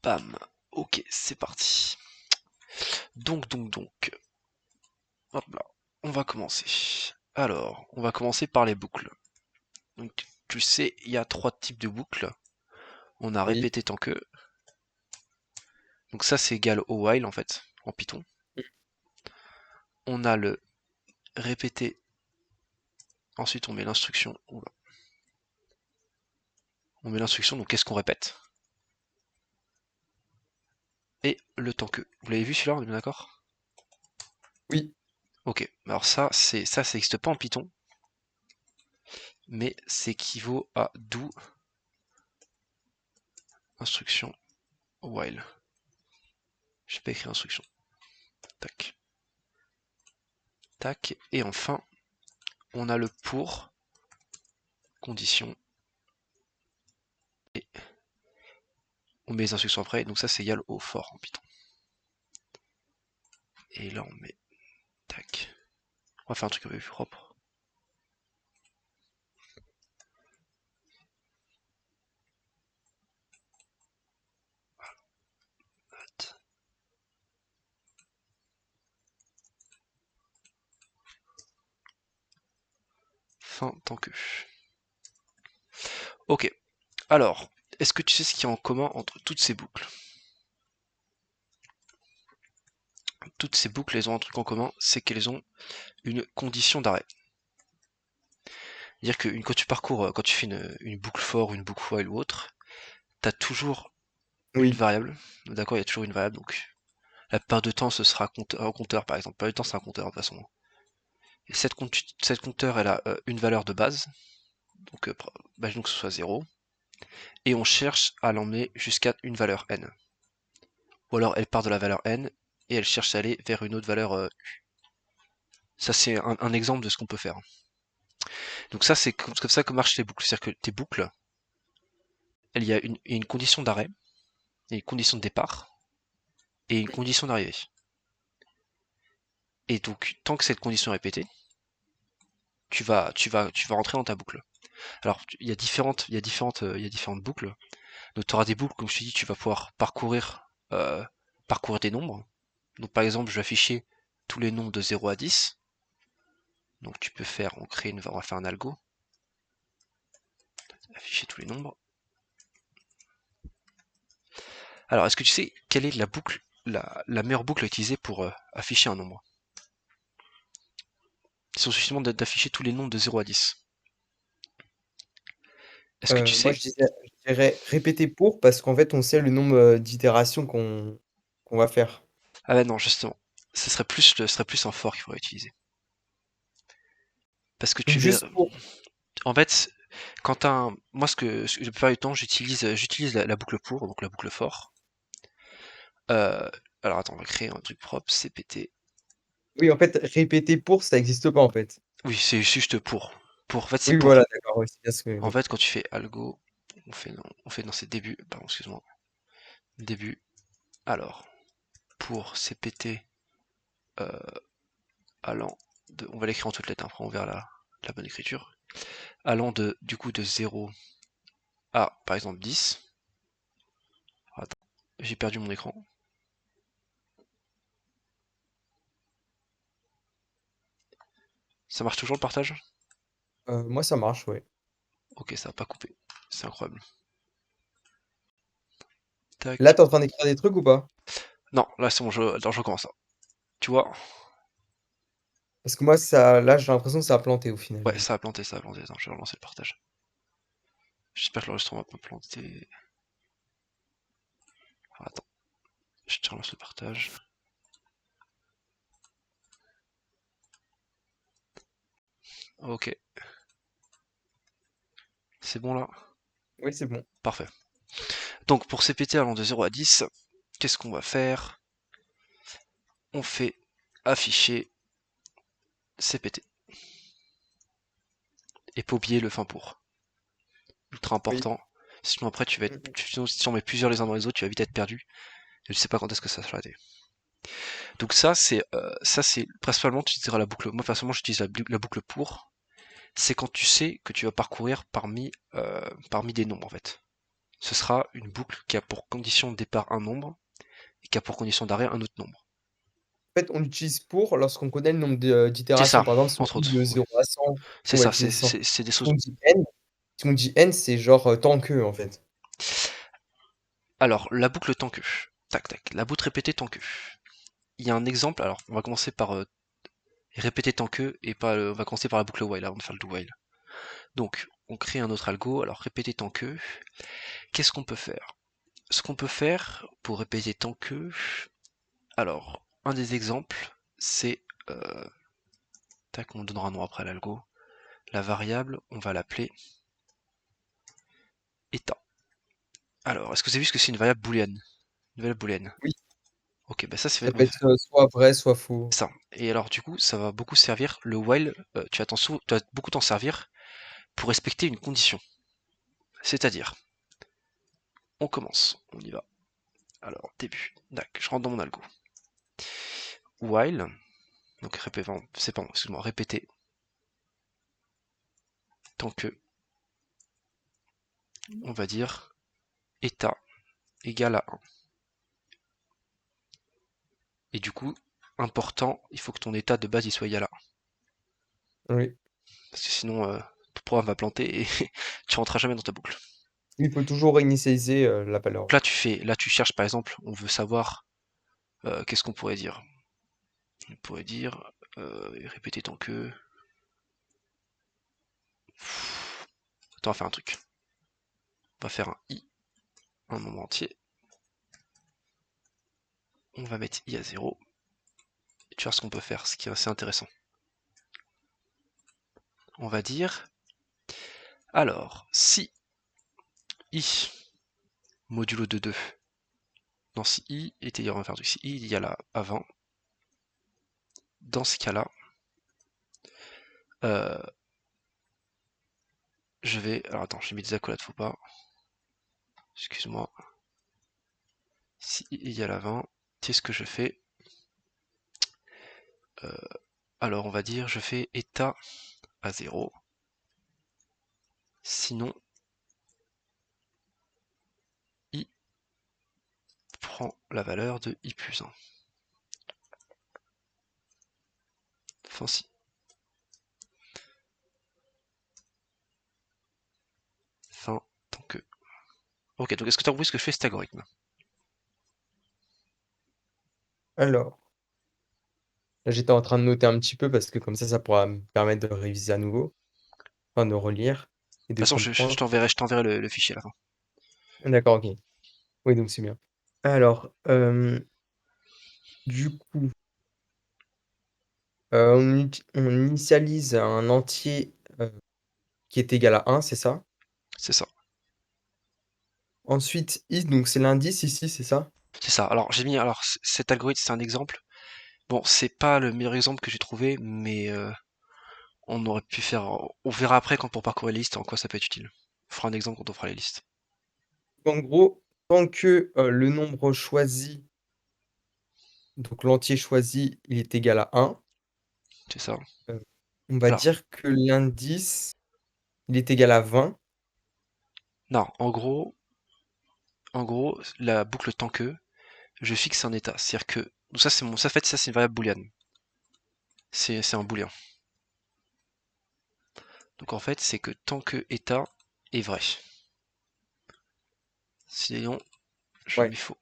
Bam. Ok, c'est parti. Donc. Hop là. On va commencer. Alors, on va commencer par les boucles. Donc, tu sais, il y a 3 types de boucles. On a Oui. répété tant que. Donc ça, c'est égal au while, en fait, en Python. On a le répété. Ensuite, on met l'instruction. On met l'instruction, donc qu'est-ce qu'on répète? Et le temps que. Vous l'avez vu celui-là, on est bien d'accord? Oui. Ok, alors ça n'existe pas en Python, mais c'est équivaut à do instruction while. Je vais pas écrire instruction. Tac. Tac. Et enfin, on a le pour condition. Et on met les instructions après, donc ça c'est égal au for en Python. Et là on met tac. On va faire un truc un peu plus propre. Fin tant que. Ok. Alors, est-ce que tu sais ce qu'il y a en commun entre toutes ces boucles? Toutes ces boucles, elles ont un truc en commun, c'est qu'elles ont une condition d'arrêt. C'est-à-dire que quand tu parcours, quand tu fais une boucle for, une boucle while ou autre, tu as toujours une Oui. variable. D'accord, il y a toujours une variable, donc la plupart du temps ce sera un compteur par exemple. La plupart du temps c'est un compteur de toute façon. Et cette compteur elle a une valeur de base, donc imaginons que ce soit 0, et on cherche à l'emmener jusqu'à une valeur n. Ou alors elle part de la valeur n et elle cherche à aller vers une autre valeur u. Ça c'est un exemple de ce qu'on peut faire. Donc ça c'est comme ça que marchent les boucles. C'est-à-dire que tes boucles, il y a une condition d'arrêt, il y a une condition de départ et une condition d'arrivée. Et donc tant que cette condition est répétée, tu vas rentrer dans ta boucle. Alors il y a différentes boucles. Donc tu auras des boucles, comme je te dis, tu vas pouvoir parcourir des nombres. Donc par exemple, je vais afficher tous les nombres de 0 à 10. Donc tu peux faire, on va faire un algo, afficher tous les nombres. Alors est-ce que tu sais quelle est la boucle, la meilleure boucle à utiliser pour afficher un nombre? Il suffit d'afficher tous les nombres de 0 à 10. Est-ce que tu Moi, sais? je dirais répéter pour parce qu'en fait, on sait le nombre, d'itérations qu'on va faire. Ah bah non, justement. Ce serait plus un for qu'il faudrait utiliser. Parce que Donc tu verras. juste pour. En fait, moi ce que je peux faire du temps, j'utilise la boucle pour, donc la boucle for. Euh, alors attends, on va créer un truc propre, cpt. Oui, en fait, répéter pour, ça existe pas, en fait. Oui, c'est juste pour. En fait, c'est Oui, voilà, pour. d'accord, ouais, c'est bien ce que En oui. fait, quand tu fais algo, on fait dans ses débuts, pardon, excuse-moi, début. Alors, pour cpt euh, allant on va l'écrire en toutes lettres, après on verra la bonne écriture. Allant du coup de 0 à, par exemple, 10. Attends, j'ai perdu mon écran. Ça marche toujours le partage? Moi, ça marche, ouais. Ok, ça n'a pas coupé. C'est incroyable. Là, Tac. tu es en train d'écrire des trucs ou pas? Non, là c'est bon, attends, je recommence ça. Tu vois? Parce que moi, ça là, j'ai l'impression que ça a planté au final, Ouais, mais ça a planté, ça a planté. Attends, je vais relancer le partage. J'espère que l'enregistrement va pas planter. Attends, je te relance le partage. Ok, c'est bon là? oui, c'est bon. Parfait. Donc pour CPT allant de 0 à 10, qu'est-ce qu'on va faire? On fait afficher CPT. Et pas oublier le fin pour. Ultra Oui. important. Sinon après tu vas être. Mmh. Sinon, si on met plusieurs les uns dans les autres, tu vas vite être perdu. Et je sais pas quand est-ce que ça sera arrêté. Donc ça c'est principalement tu utiliseras la boucle. Moi personnellement j'utilise la boucle pour. C'est quand tu sais que tu vas parcourir parmi des nombres en fait. ce sera une boucle qui a pour condition de départ un nombre et qui a pour condition d'arrêt un autre nombre. En fait, on l'utilise pour lorsqu'on connaît le nombre C'est d'itérations. ça, Par exemple, si on entre dit autres. de Ouais. 0 à 100, C'est on va ça, utiliser 100. c'est des Si choses. on dit n, si on dit n, c'est genre tant que, en fait. Alors, la boucle tant que. Tac, tac. La boucle répétée tant que. Il y a un exemple. Alors, on va commencer par répéter tant que et pas. On va commencer par la boucle while avant de faire le do while. Donc, on crée un autre algo. Alors, répéter tant que. Qu'est-ce qu'on peut faire? Ce qu'on peut faire pour répéter tant que. Alors, un des exemples, c'est. Tac, on donnera un nom après l'algo. La variable, on va l'appeler état. Alors, est-ce que vous avez vu ce que c'est une variable booléenne? Une variable booléenne. Oui, Ok, bah ça c'est ça peut être soit vrai, soit faux. ça. Et alors du coup, ça va beaucoup servir, le while, tu vas beaucoup t'en servir pour respecter une condition. C'est-à-dire, on commence, on y va. Alors, début, dac, je rentre dans mon algo. While, donc c'est pas bon, excuse-moi, répéter, tant que, on va dire, état égale à 1. Et du coup, important, il faut que ton état de base il soit égal à 1. Oui. Parce que sinon, ton programme va planter et tu rentreras jamais dans ta boucle. Il faut toujours réinitialiser la valeur. Donc là tu cherches par exemple, on veut savoir, qu'est-ce qu'on pourrait dire? On pourrait dire, répéter tant que. Attends, on va faire un truc. On va faire un i, un nombre entier. On va mettre i à 0. Et tu vois ce qu'on peut faire, ce qui est assez intéressant. On va dire, alors, si i modulo de 2, non, si i est égal, on va faire du si i est égal à 20, dans ce cas-là, euh, je vais, alors attends, j'ai mis des accolades, faut pas, excuse-moi, si i est égal à 20, c'est ce que je fais, euh, alors on va dire, je fais état à 0, sinon i prend la valeur de i plus 1. Enfin si. Fin tant que. Ok, donc est-ce que tu as compris ce que fait cet algorithme? Alors, là, j'étais en train de noter un petit peu parce que comme ça pourra me permettre de réviser à nouveau, enfin de relire et De de toute façon, comprendre. je t'enverrai le fichier à la fin. D'accord, ok. Oui, donc c'est bien. Alors, du coup, on initialise un entier qui est égal à 1, c'est ça? C'est ça. Ensuite, donc c'est l'indice ici, c'est ça? C'est ça. Alors j'ai mis. Alors cet algorithme, c'est un exemple. Bon, c'est pas le meilleur exemple que j'ai trouvé, mais on aurait pu faire. On verra après quand on parcourir les listes en quoi ça peut être utile. On fera un exemple quand on fera les listes. En gros, tant que le nombre choisi, donc l'entier choisi, il est égal à 1, C'est ça. euh, on va Alors, dire que l'indice, il est égal à 20. non, en gros, la boucle tant que, je fixe un état. C'est-à-dire que. Donc ça, c'est mon. Ça, en fait, ça, c'est une variable booléenne. C'est un booléen. Donc en fait, c'est que tant que état est vrai. Sinon, je Ouais. mets faux.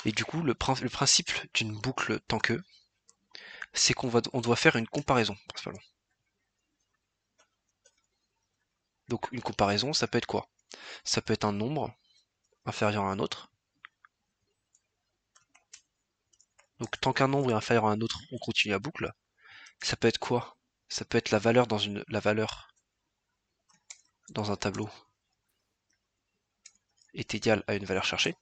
Et du coup, le principe d'une boucle tant que, c'est on doit faire une comparaison, principalement. Donc une comparaison, ça peut être quoi? Ça peut être un nombre inférieur à un autre. Donc tant qu'un nombre est inférieur à un autre, on continue la boucle. Ça peut être quoi? Ça peut être la valeur dans un tableau est égale à une valeur cherchée.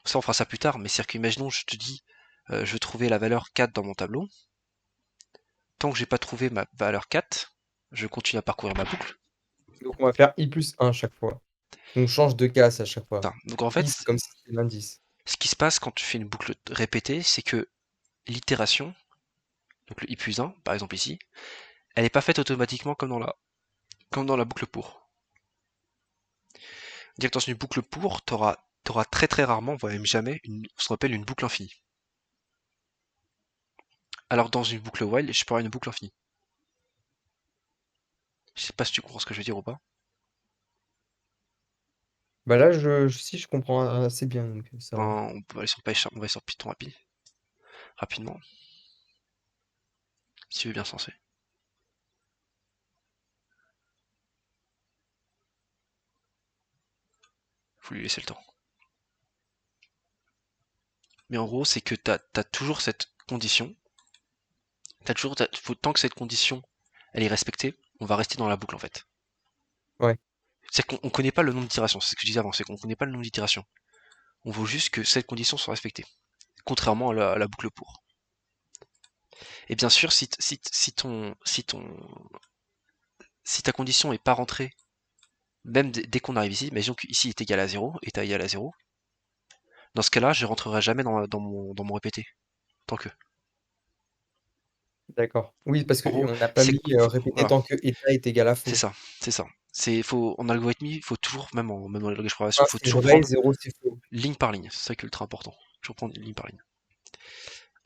Ça, on fera ça plus tard, mais c'est-à-dire qu'imaginons, je te dis, je veux trouver la valeur 4 dans mon tableau. Tant que j'ai pas trouvé ma valeur 4, je continue à parcourir ma boucle. Donc on va faire i plus 1 chaque fois. On change de case à chaque fois. Donc en I, fait, c'est comme si c'était l'indice. ce qui se passe quand tu fais une boucle répétée, c'est que l'itération, donc le i plus 1, par exemple ici, elle n'est pas faite automatiquement comme dans la boucle pour. Dire que dans une boucle pour, t'auras très très rarement, voire même jamais, ce qu'on appelle une boucle infinie. Alors que dans une boucle while, je peux avoir une boucle infinie. Je sais pas si tu comprends ce que je veux dire ou pas. Bah là, si je comprends assez bien, donc ça va. Ben, on peut aller sur PyCharm, on va sur Python rapidement, si tu veux bien sensé. Faut lui laisser le temps. Mais en gros, c'est que t'as toujours cette condition. Tant que cette condition, elle est respectée, on va rester dans la boucle en fait. Ouais, C'est qu'on connaît pas le nombre d'itérations, c'est ce que je disais avant, c'est qu'on connaît pas le nombre d'itérations. On veut juste que cette condition soit respectée. Contrairement à la boucle pour. Et bien sûr, si ta condition est pas rentrée, même dès qu'on arrive ici, imaginons qu'ici est égal à 0 et est égal à 0, dans ce cas-là, je rentrerai jamais dans mon répété. Tant que. d'accord. Oui, parce En qu'on gros, n'a pas mis répéter voilà, tant que état est égal à c'est faux. ça, c'est ça. En algorithmie, il faut toujours, même dans les langages de programmation, Un il faut c'est toujours vrai, prendre 0 c'est faux. ligne par ligne. C'est ça qui est ultra important. Toujours prendre ligne par ligne.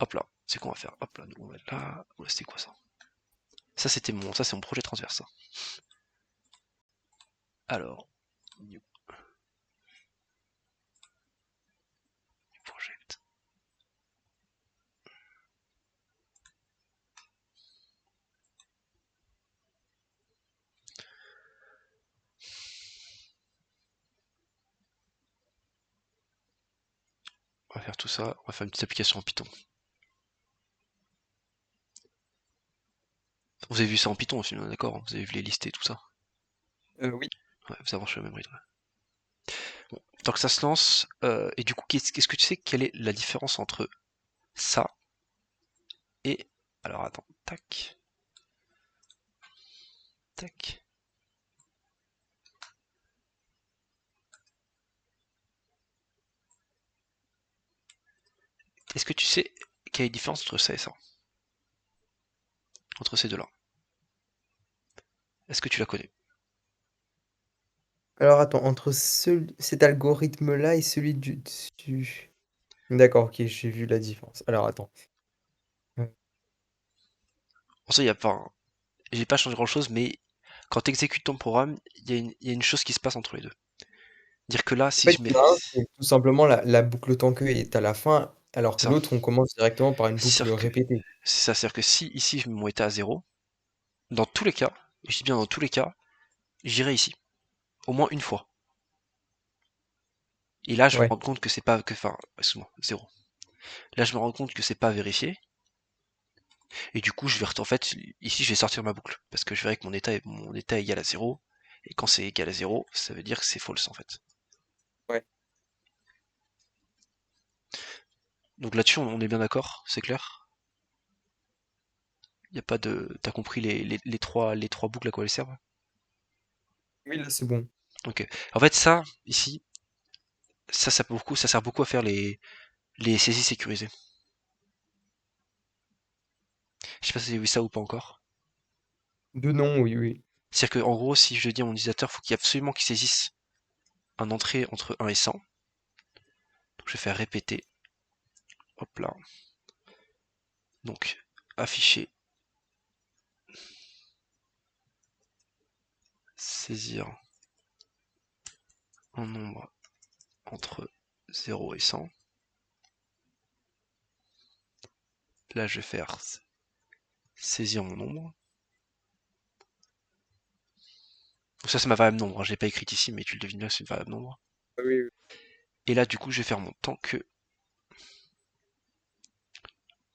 Hop là, c'est quoi on va faire? Hop là, nous on va là. Ouais, c'était quoi ça? Ça c'est mon projet transverse. Ça. Alors, new project. On va faire tout ça. On va faire une petite application en Python. Vous avez vu ça en Python aussi, d'accord? Vous avez vu les listes et tout ça. Oui. Ouais, vous avancez au même rythme. Bon, tant que ça se lance, et du coup, qu'est-ce que tu sais quelle est la différence entre ça et. Alors attends, tac, tac. Est-ce que tu sais quelle est la différence entre ça et ça? Entre ces deux-là? Est-ce que tu la connais? Alors attends, entre cet algorithme-là et celui du dessus. D'accord, OK, j'ai vu la différence. Alors attends. En soi, il y a pas. J'ai pas changé grand-chose, mais quand tu exécutes ton programme, il y a une chose qui se passe entre les deux. Dire que là, En si fait, je mets. il y en a un, c'est tout simplement la boucle tant que est à la fin, alors que Ça. l'autre, on commence directement par une boucle C'est-à-dire que, répétée. c'est-à-dire que si ici je mets mon état à 0, dans tous les cas, et je dis bien dans tous les cas, j'irai ici. Au moins une fois. Et là, je me Ouais, rends compte que c'est pas. Enfin, excuse-moi, 0. Là, je me rends compte que c'est pas vérifié. Et du coup, en fait, ici, je vais sortir ma boucle. Parce que je verrai que mon état est égal à 0. Et quand c'est égal à 0, ça veut dire que c'est false en fait. ouais. Donc là-dessus, on est bien d'accord, c'est clair. Y a pas de. T'as compris les trois boucles à quoi elles servent? Oui, là, c'est bon. Ok. En fait, ça, ici, ça sert beaucoup à faire les saisies sécurisées. Je sais pas si vous avez vu ça ou pas encore. De nom, oui, oui. C'est-à-dire que, en gros, si je dis à mon utilisateur, faut qu'il absolument qu'il saisisse un entrée entre 1 et 100. Donc je vais faire répéter. Hop là. Donc, afficher, saisir un nombre entre 0 et 100. Là, je vais faire saisir mon nombre. Donc ça, c'est ma variable nombre. Je l'ai pas écrite ici, mais tu le devines bien, c'est une variable nombre. Ah oui, oui. Et là, du coup, je vais faire mon tant que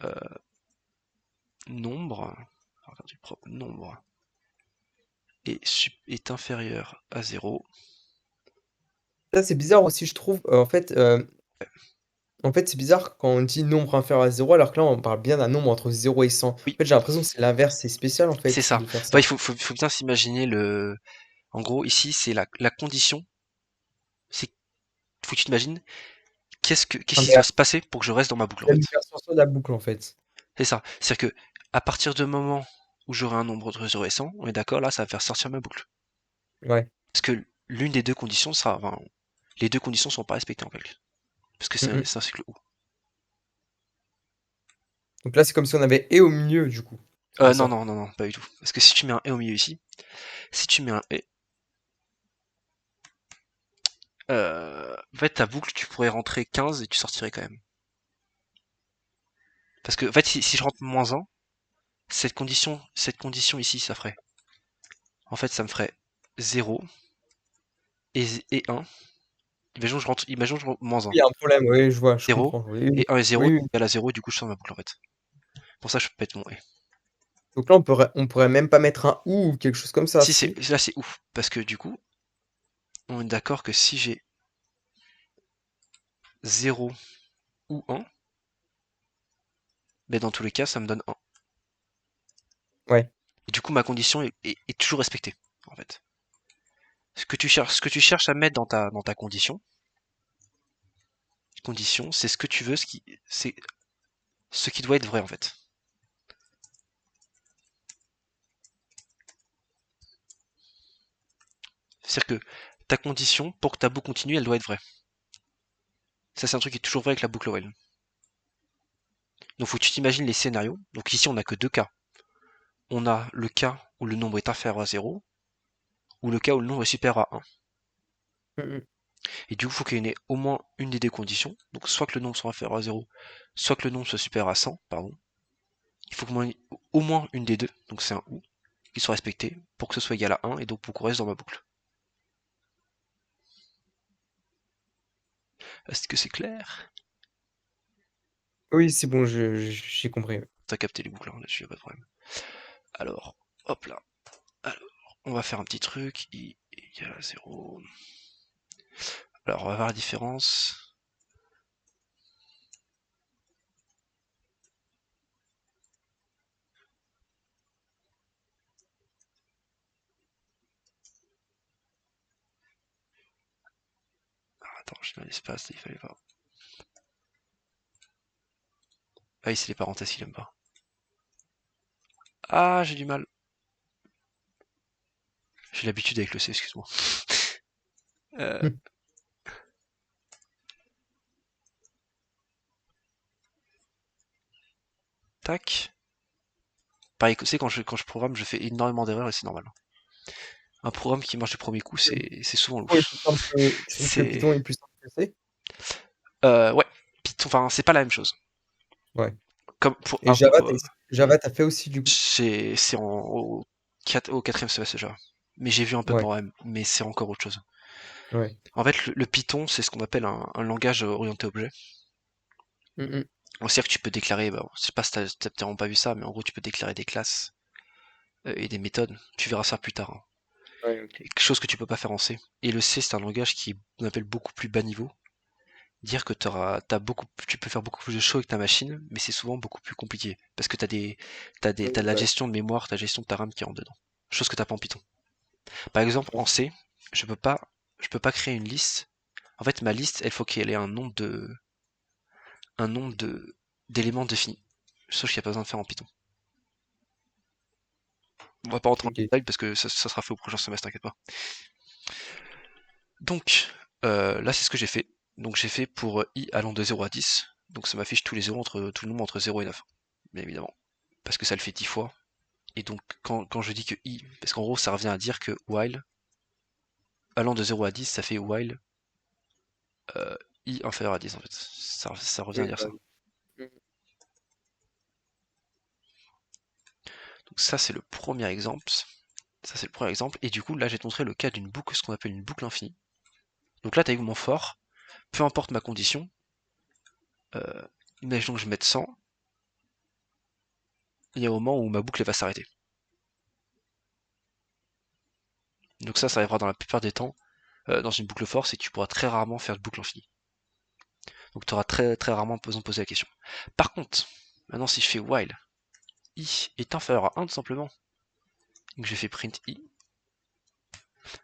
euh, nombre, alors, du propre nombre est inférieur à 0. Ça, c'est bizarre aussi, je trouve. En fait, c'est bizarre quand on dit nombre inférieur à 0, alors que là, on parle bien d'un nombre entre 0 et 100. En Oui, fait, j'ai l'impression que c'est l'inverse, c'est spécial, en c'est fait, ça. de faire ça. Enfin, faut bien s'imaginer le. En gros, ici, c'est la condition. C'est faut que tu t'imagines qu'est-ce qui doit se Inverse. passer pour que je reste dans ma boucle en C'est fait. l'inversion de la boucle, en fait. C'est ça. C'est-à-dire que à partir du moment où j'aurai un nombre entre 0 et 100, on est d'accord, là, ça va faire sortir ma boucle. Ouais. Parce que l'une des deux conditions sera, enfin, les deux conditions sont pas respectées en calcul, parce que c'est un cycle OU. Donc là, c'est comme si on avait et au milieu, du coup. C'est bien Non, ça. non, non, non, pas du tout. Parce que si tu mets un et au milieu ici, si tu mets un et, en fait, ta boucle, tu pourrais rentrer 15 et tu sortirais quand même. Parce que, en fait, si je rentre moins 1, cette condition ici, ça ferait. En fait, ça me ferait 0 et 1. Imaginons que je rentre moins 1. Il y a un problème, oui, je vois, je 0, comprends. Oui, oui. et 1 et 0 Oui, oui. égale à 0, et du coup, je sors ma boucle, en fait. Pour ça, je peux mettre mon et. Donc là, on pourrait même pas mettre un ou quelque chose comme ça, Si, si? là, c'est ouf. Parce que, du coup, on est d'accord que si j'ai 0 ou 1, mais dans tous les cas, ça me donne 1. Ouais. Et du coup, ma condition est toujours respectée, en fait. Ce que tu cherches à mettre dans ta condition, c'est ce que tu veux, c'est ce qui doit être vrai, en fait. C'est-à-dire que ta condition, pour que ta boucle continue, elle doit être vraie. Ça, c'est un truc qui est toujours vrai avec la boucle while. Donc, faut que tu t'imagines les scénarios. Donc, ici, on n'a que deux cas. On a le cas où le nombre est inférieur à 0, ou le cas où le nombre est supérieur à 1. Mmh. Et du coup, il faut qu'il y ait au moins une des deux conditions. Donc, soit que le nombre soit inférieur à 0, soit que le nombre soit supérieur à 100, pardon. Il faut au moins une des deux, donc c'est un ou, qui soit respecté pour que ce soit égal à 1 et donc pour qu'on reste dans ma boucle. Est-ce que c'est clair? Oui, c'est bon, j'ai compris, ouais. T'as capté les boucles, hein, là-dessus, y'a pas de problème. Alors, hop là. Alors, on va faire un petit truc. I égale à 0. Alors, on va voir la différence. Attends, j'ai mis un espace, il fallait pas. Ah, ici, les parenthèses, il aime pas. Ah, j'ai du mal. J'ai l'habitude avec le C, excuse-moi. Euh, Mmh. tac. Pareil, tu sais, quand je programme, je fais énormément d'erreurs et c'est normal. Un programme qui marche du premier coup, Que c'est souvent Python est louche. plus simple que tu trouves que C'est. Python est plus simple que C? Ouais. Python, enfin, c'est pas la même chose. Ouais. Comme pour, Et Java, tu fait aussi, du coup? c'est au quatrième semestre déjà. Mais j'ai vu un peu Ouais, pour M, mais c'est encore autre chose. ouais. En fait, le Python, c'est ce qu'on appelle un langage orienté objet. Mmh mh. C'est-à-dire que tu peux déclarer, bah, je sais pas si t'as peut-être pas vu ça, mais en gros, tu peux déclarer des classes et des méthodes. Tu verras ça plus tard, hein. Ouais, OK. Quelque chose que tu peux pas faire en C. Et le C, c'est un langage qu'on appelle beaucoup plus bas niveau. Dire que tu peux faire beaucoup plus de choses avec ta machine, mais c'est souvent beaucoup plus compliqué. Parce que Oui, t'as de la bah, gestion de mémoire, t'as la gestion de ta RAM qui rentre dedans. Chose que t'as pas en Python. Par exemple, en C, je peux pas, je peux pas créer une liste. En fait, ma liste, elle faut qu'elle ait un nombre d'éléments définis. Chose qu'il n'y a pas besoin de faire en Python. On va pas rentrer en OK. détail parce que ça sera fait au prochain semestre, t'inquiète pas. Donc, là, c'est ce que j'ai fait. Donc, j'ai fait pour i allant de 0 à 10. Donc, ça m'affiche tous les zéros tout le nombre entre 0 et 9. Bien évidemment. Parce que ça le fait 10 fois. Et donc, quand je dis que i, parce qu'en gros, ça revient à dire que while, allant de 0 à 10, ça fait while i inférieur à 10 en fait. Ça revient à Oui, dire bah, ça. oui. Mmh. Donc ça c'est le premier exemple. Ça c'est le premier exemple. Et du coup là j'ai montré le cas d'une boucle, ce qu'on appelle une boucle infinie. Donc là t'as eu mon for, peu importe ma condition, euh, imaginons que je mette 100, il y a un moment où ma boucle elle va s'arrêter. Donc ça arrivera dans la plupart des temps dans une boucle for, c'est que tu pourras très rarement faire de boucle infinie. Donc tu auras très très rarement besoin de poser la question. Par contre, maintenant si je fais while i est inférieur à 1 tout simplement, et que je fais print i,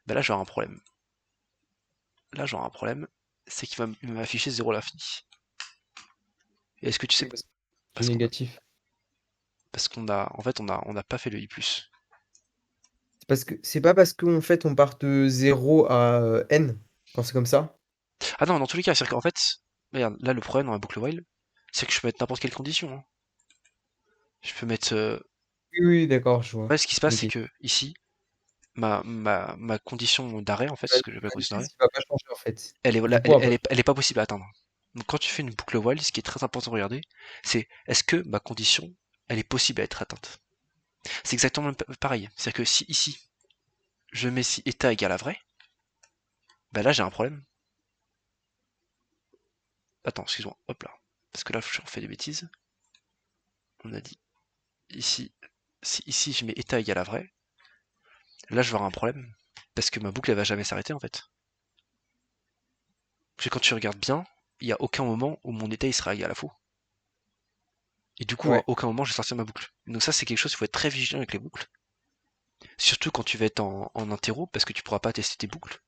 ben là j'aurai un problème. Là j'aurai un problème, c'est qu'il va m'afficher 0 à l'infini. Et est-ce que tu sais Oui, parce que du parce qu'on a, négatif. parce qu'on a, en fait, on n'a pas fait le i+. Parce que c'est pas parce qu'en fait on part de 0 à n, quand c'est comme ça? Ah non, dans tous les cas, c'est-à-dire qu'en fait, regarde, là le problème dans la boucle while, c'est que je peux mettre n'importe quelle condition, hein. Je peux mettre. Oui, oui, d'accord, je vois. Ouais, ce qui se passe, Ok. c'est que ici, ma condition d'arrêt, en fait, Ouais, ce que j'appelle la le condition test d'arrêt, il va pas changer en fait. elle est, Du coup, on va elle est pas possible à atteindre. Donc quand tu fais une boucle while, ce qui est très important de regarder, c'est est-ce que ma condition, elle est possible à être atteinte. C'est exactement pareil. C'est-à-dire que si ici, je mets si état égale à vrai, bah là j'ai un problème. Attends, excuse-moi, hop là. Parce que là, je refais des bêtises. On a dit ici, si ici je mets état égale à vrai, là je vais avoir un problème. Parce que ma boucle elle va jamais s'arrêter en fait. Parce que quand tu regardes bien, il n'y a aucun moment où mon état il sera égal à faux. Et du coup, à ouais. aucun moment je vais sortir ma boucle. Donc ça c'est quelque chose, il faut être très vigilant avec les boucles. Surtout quand tu vas être en interro, parce que tu pourras pas tester tes boucles.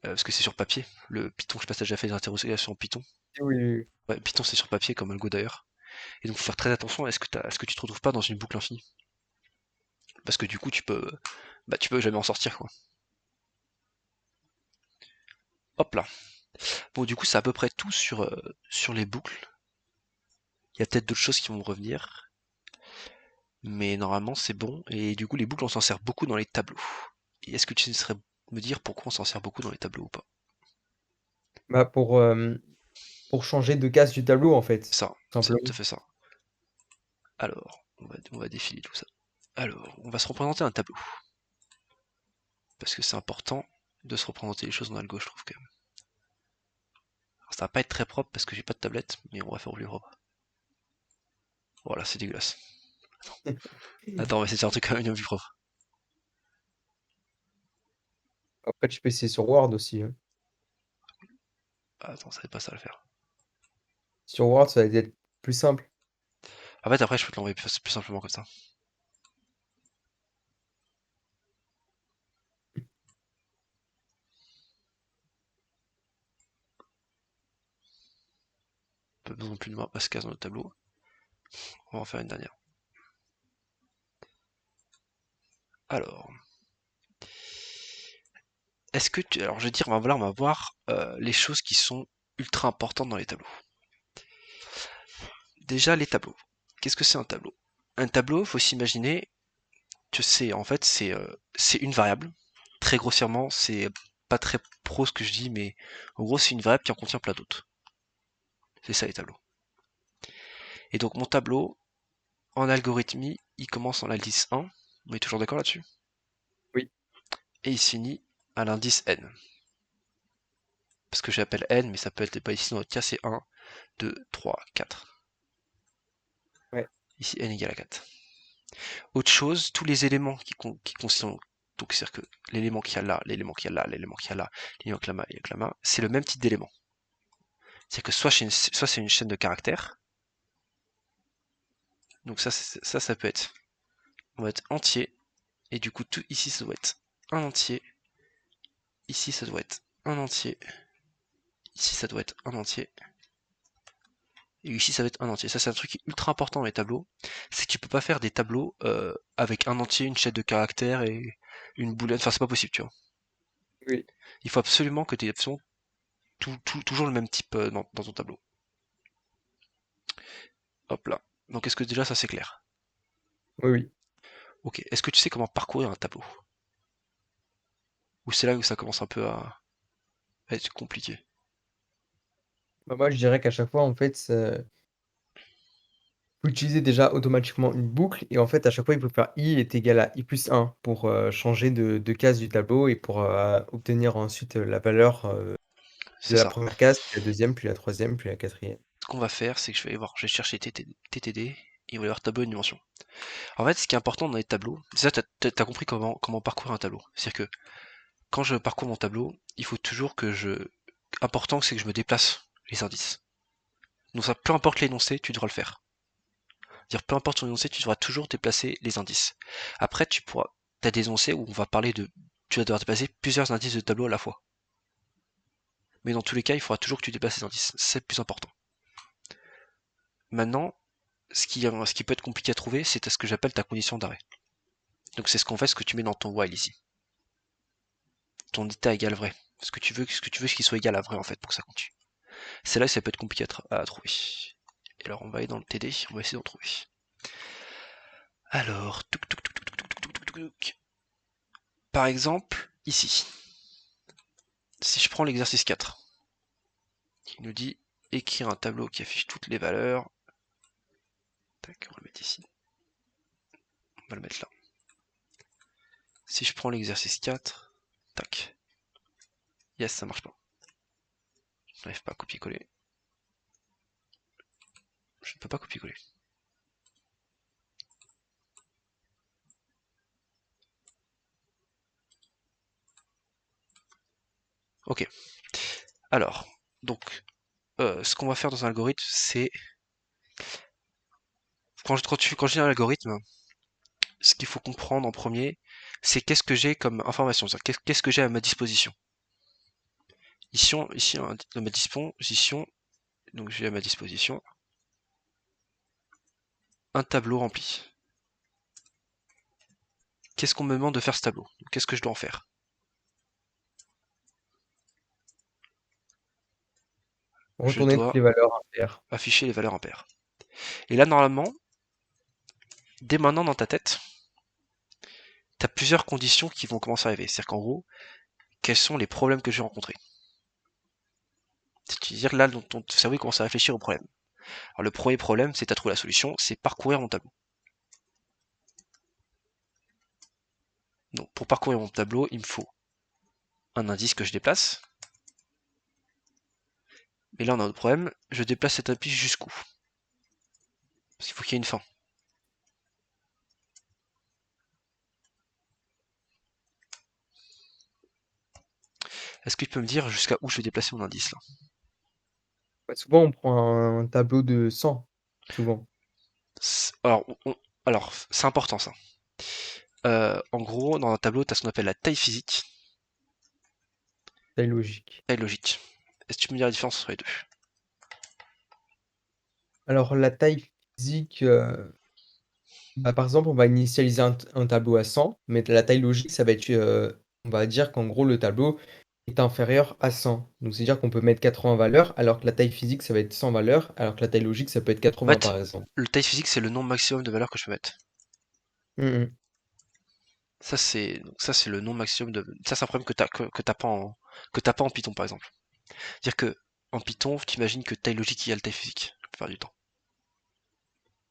Parce que c'est sur papier. Le Python, je sais pas si t'as déjà fait des interrogations en Python. Oui, oui, oui. Ouais, Python c'est sur papier comme Algo d'ailleurs. Et donc faut faire très attention à ce que tu te retrouves pas dans une boucle infinie. Parce que du coup tu peux jamais en sortir quoi. Hop là. Bon du coup c'est à peu près tout sur les boucles. Il y a peut-être d'autres choses qui vont revenir. Mais normalement c'est bon. Et du coup les boucles on s'en sert beaucoup dans les tableaux. Et est-ce que tu saurais me dire pourquoi on s'en sert beaucoup dans les tableaux ou pas? Bah pour changer de case du tableau en fait, Ça, tout c'est tout simplement. à fait ça. Alors, on va défiler tout ça. Alors, on va se représenter un tableau. Parce que c'est important de se représenter les choses dans Algo, je trouve quand même. Alors, ça va pas être très propre parce que j'ai pas de tablette, mais on va faire au plus propre. Voilà, c'est dégueulasse. Attends, on va essayer de faire un truc quand même bien plus propre. Après, tu peux essayer sur Word aussi, hein. Attends, ça va être pas ça à le faire. Sur Word, ça va être plus simple. En fait, après, je peux te l'envoyer plus simplement comme ça. Pas besoin plus de moi, se case dans le tableau. On va en faire une dernière. Alors, est-ce que tu... Alors, je veux dire, on va voir les choses qui sont ultra importantes dans les tableaux. Déjà, les tableaux. Qu'est-ce que c'est un tableau? Un tableau, faut s'imaginer que c'est une variable. Très grossièrement, c'est pas très pro ce que je dis, mais en gros, c'est une variable qui en contient plein d'autres. C'est ça les tableaux. Et donc, mon tableau, en algorithmie, il commence en l'indice 1. On est toujours d'accord là-dessus? Oui, Et il se finit à l'indice n. Parce que j'appelle n, mais ça peut être pas ici dans notre cas, c'est 1, 2, 3, 4. ouais, Ici, n égale à 4. Autre chose, tous les éléments qui constituent, donc c'est-à-dire que l'élément qu'il y a là, l'élément qu'il y a là, l'élément qu'il y a là, l'élément qu'il y a là, c'est le même type d'élément. C'est-à-dire que soit c'est une chaîne de caractères, donc ça peut être, on va être entier, et du coup tout ici ça doit être un entier, ici ça doit être un entier, ici ça doit être un entier, et ici ça va être un entier. Ça c'est un truc qui est ultra important dans les tableaux, c'est que tu peux pas faire des tableaux avec un entier, une chaîne de caractères et une booléenne, enfin c'est pas possible tu vois. oui, Il faut absolument que tu aies toujours le même type dans ton tableau. Hop là. Donc est-ce que déjà ça c'est clair? oui, oui. Ok, est-ce que tu sais comment parcourir un tableau? Ou c'est là où ça commence un peu à être compliqué? Bah, moi, je dirais qu'à chaque fois, en fait, faut utiliser déjà automatiquement une boucle et en fait, à chaque fois, il faut faire i est égal à i plus 1 pour, changer de case du tableau et pour, obtenir ensuite, la valeur, C'est de la ça. première case, puis la deuxième, puis la troisième, puis la quatrième. Ce qu'on va faire, c'est que je vais chercher TTD, et il va y avoir tableau et dimension. En fait, ce qui est important dans les tableaux, c'est ça, t'as compris comment parcourir un tableau. C'est-à-dire que quand je parcours mon tableau, il faut toujours important, c'est que je me déplace les indices. Donc ça, peu importe l'énoncé, tu devras le faire. C'est-à-dire, peu importe ton énoncé, tu devras toujours déplacer les indices. Après, t'as des énoncés où on va parler tu vas devoir déplacer plusieurs indices de tableau à la fois. Mais dans tous les cas, il faudra toujours que tu déplaces les indices. C'est le plus important. Maintenant, ce qui peut être compliqué à trouver, c'est ce que j'appelle ta condition d'arrêt. Donc c'est ce qu'on fait, ce que tu mets dans ton while ici. Ton état égale vrai. Ce que tu veux qu'il soit égal à vrai en fait pour que ça continue. C'est là que ça peut être compliqué à trouver. Et alors on va aller dans le TD, on va essayer d'en trouver. Alors, par exemple, ici, si je prends l'exercice 4, qui nous dit écrire un tableau qui affiche toutes les valeurs. Tac, on va le mettre ici. On va le mettre là. Si je prends l'exercice 4, tac. Yes, ça marche pas. Je n'arrive pas à copier-coller. Je ne peux pas copier-coller. Ok. Alors, donc, ce qu'on va faire dans un algorithme, c'est quand je dis un algorithme, ce qu'il faut comprendre en premier, c'est qu'est-ce que j'ai comme information, qu'est-ce que j'ai à ma disposition. Ici, à ma disposition, donc j'ai à ma disposition un tableau rempli. Qu'est-ce qu'on me demande de faire ce tableau? Qu'est-ce que je dois en faire? Je Retourner toutes dois les valeurs impaires. afficher les valeurs impaires. Et là, normalement, dès maintenant dans ta tête, tu as plusieurs conditions qui vont commencer à arriver. C'est-à-dire qu'en gros, quels sont les problèmes que je vais rencontrer? C'est-à-dire là, ton cerveau commence à réfléchir aux problèmes. Alors le premier problème, c'est à trouver la solution, c'est parcourir mon tableau. Donc pour parcourir mon tableau, il me faut un indice que je déplace. Mais là, on a un autre problème, je déplace cet indice jusqu'où? Parce qu'il faut qu'il y ait une fin. Est-ce que tu peux me dire jusqu'à où je vais déplacer mon indice là? Bah, souvent, on prend un tableau de 100, souvent, Alors, c'est important ça. En gros, dans un tableau, tu as ce qu'on appelle la taille physique, taille logique. taille logique. Est-ce que tu peux me dire la différence entre les deux? Alors la taille physique, bah, par exemple, on va initialiser un tableau à 100, mais la taille logique, ça va être, on va dire qu'en gros, le tableau est inférieur à 100. Donc c'est-à-dire qu'on peut mettre 80 valeurs, alors que la taille physique, ça va être 100 valeurs, alors que la taille logique, ça peut être En 80 fait, par exemple. le taille physique, c'est le nombre maximum de valeurs que je peux mettre. Mmh mh. Ça, c'est le nombre maximum de. Ça, c'est un problème que t'as pas en Python, par exemple. C'est-à-dire que en Python, tu imagines que taille logique égale taille physique, la plupart du temps.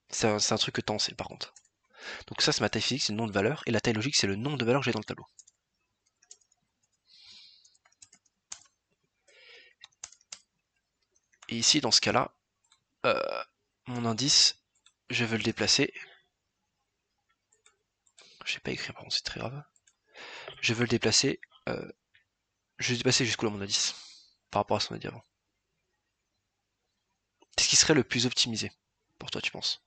C'est un truc que t'en sais, par contre. Donc ça, c'est ma taille physique, c'est le nombre de valeurs, et la taille logique, c'est le nombre de valeurs que j'ai dans le tableau. Et ici, dans ce cas-là, mon indice, je veux le déplacer. Je sais pas écrire, par contre, c'est très grave. Je veux le déplacer. Euh, je vais le déplacer jusqu'où là, mon indice, par rapport à ce qu'on a dit avant. Qu'est-ce qui serait le plus optimisé pour toi, tu penses?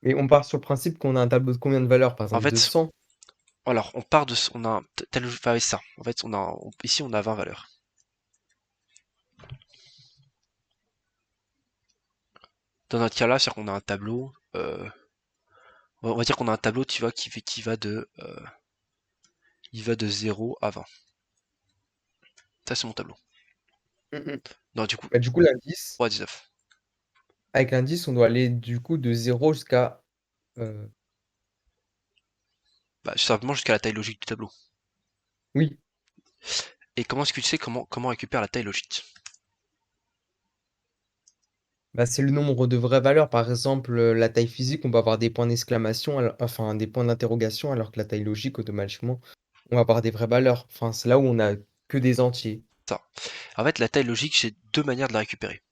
Et on part sur le principe qu'on a un tableau de combien de valeurs? Par En exemple de fait, 100? alors, on part de. On a tel, enfin, ça. En fait, ici, on a 20 valeurs. Dans notre cas-là, c'est-à-dire qu'on a un tableau. On va dire qu'on a un tableau, tu vois, qui va il va de 0 à 20. Ça, c'est mon tableau. Mmh mh. Non, du coup, Bah, du coup, l'indice, 3 à 19. avec l'indice, on doit aller du coup de 0 jusqu'à, heu, Bah, simplement jusqu'à la taille logique du tableau. oui. Et comment est-ce que tu sais comment récupérer la taille logique? Bah, c'est le nombre de vraies valeurs. Par exemple, la taille physique, on va avoir des points d'exclamation, enfin des points d'interrogation, alors que la taille logique, automatiquement, on va avoir des vraies valeurs. Enfin, c'est là où on a que des entiers. Ça. En fait, la taille logique, j'ai deux manières de la récupérer.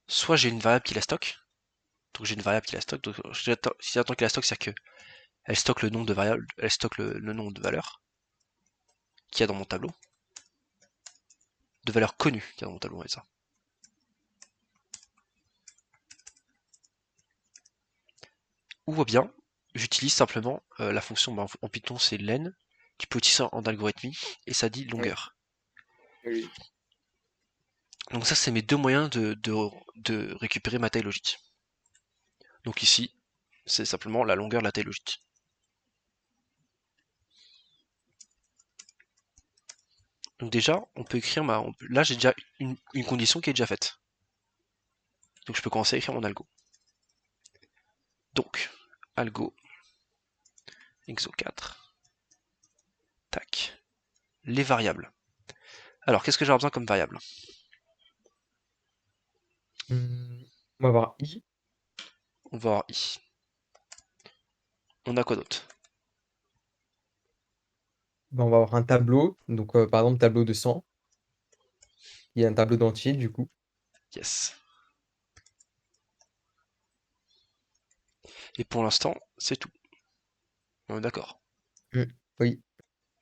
Soit j'ai une variable qui la stocke. Donc j'ai une variable qui la stocke. Donc si j'attends qu'elle la stocke, c'est-à-dire qu'elle stocke le nombre de variables, elle stocke le nombre de valeurs qu'il y a dans mon tableau. De valeurs connues qu'il y a dans mon tableau, on va dire ça. Ou bien, j'utilise simplement la fonction, bah, en Python c'est len, tu peux utiliser en algorithmie, et ça dit Oui, longueur. oui. Donc ça, c'est mes deux moyens de récupérer ma taille logique. Donc ici, c'est simplement la longueur de la taille logique. Donc déjà, on peut écrire là j'ai déjà une condition qui est déjà faite. Donc je peux commencer à écrire mon algo. Donc, algo, exo 4, tac, les variables. Alors, qu'est-ce que j'aurai besoin comme variable? On va avoir i. On va avoir i. On a quoi d'autre? Ben, on va avoir un tableau. Donc, par exemple, tableau de 100. Il y a un tableau d'entier, du coup. Yes. Et pour l'instant, c'est tout. On est d'accord. Mm. Oui. De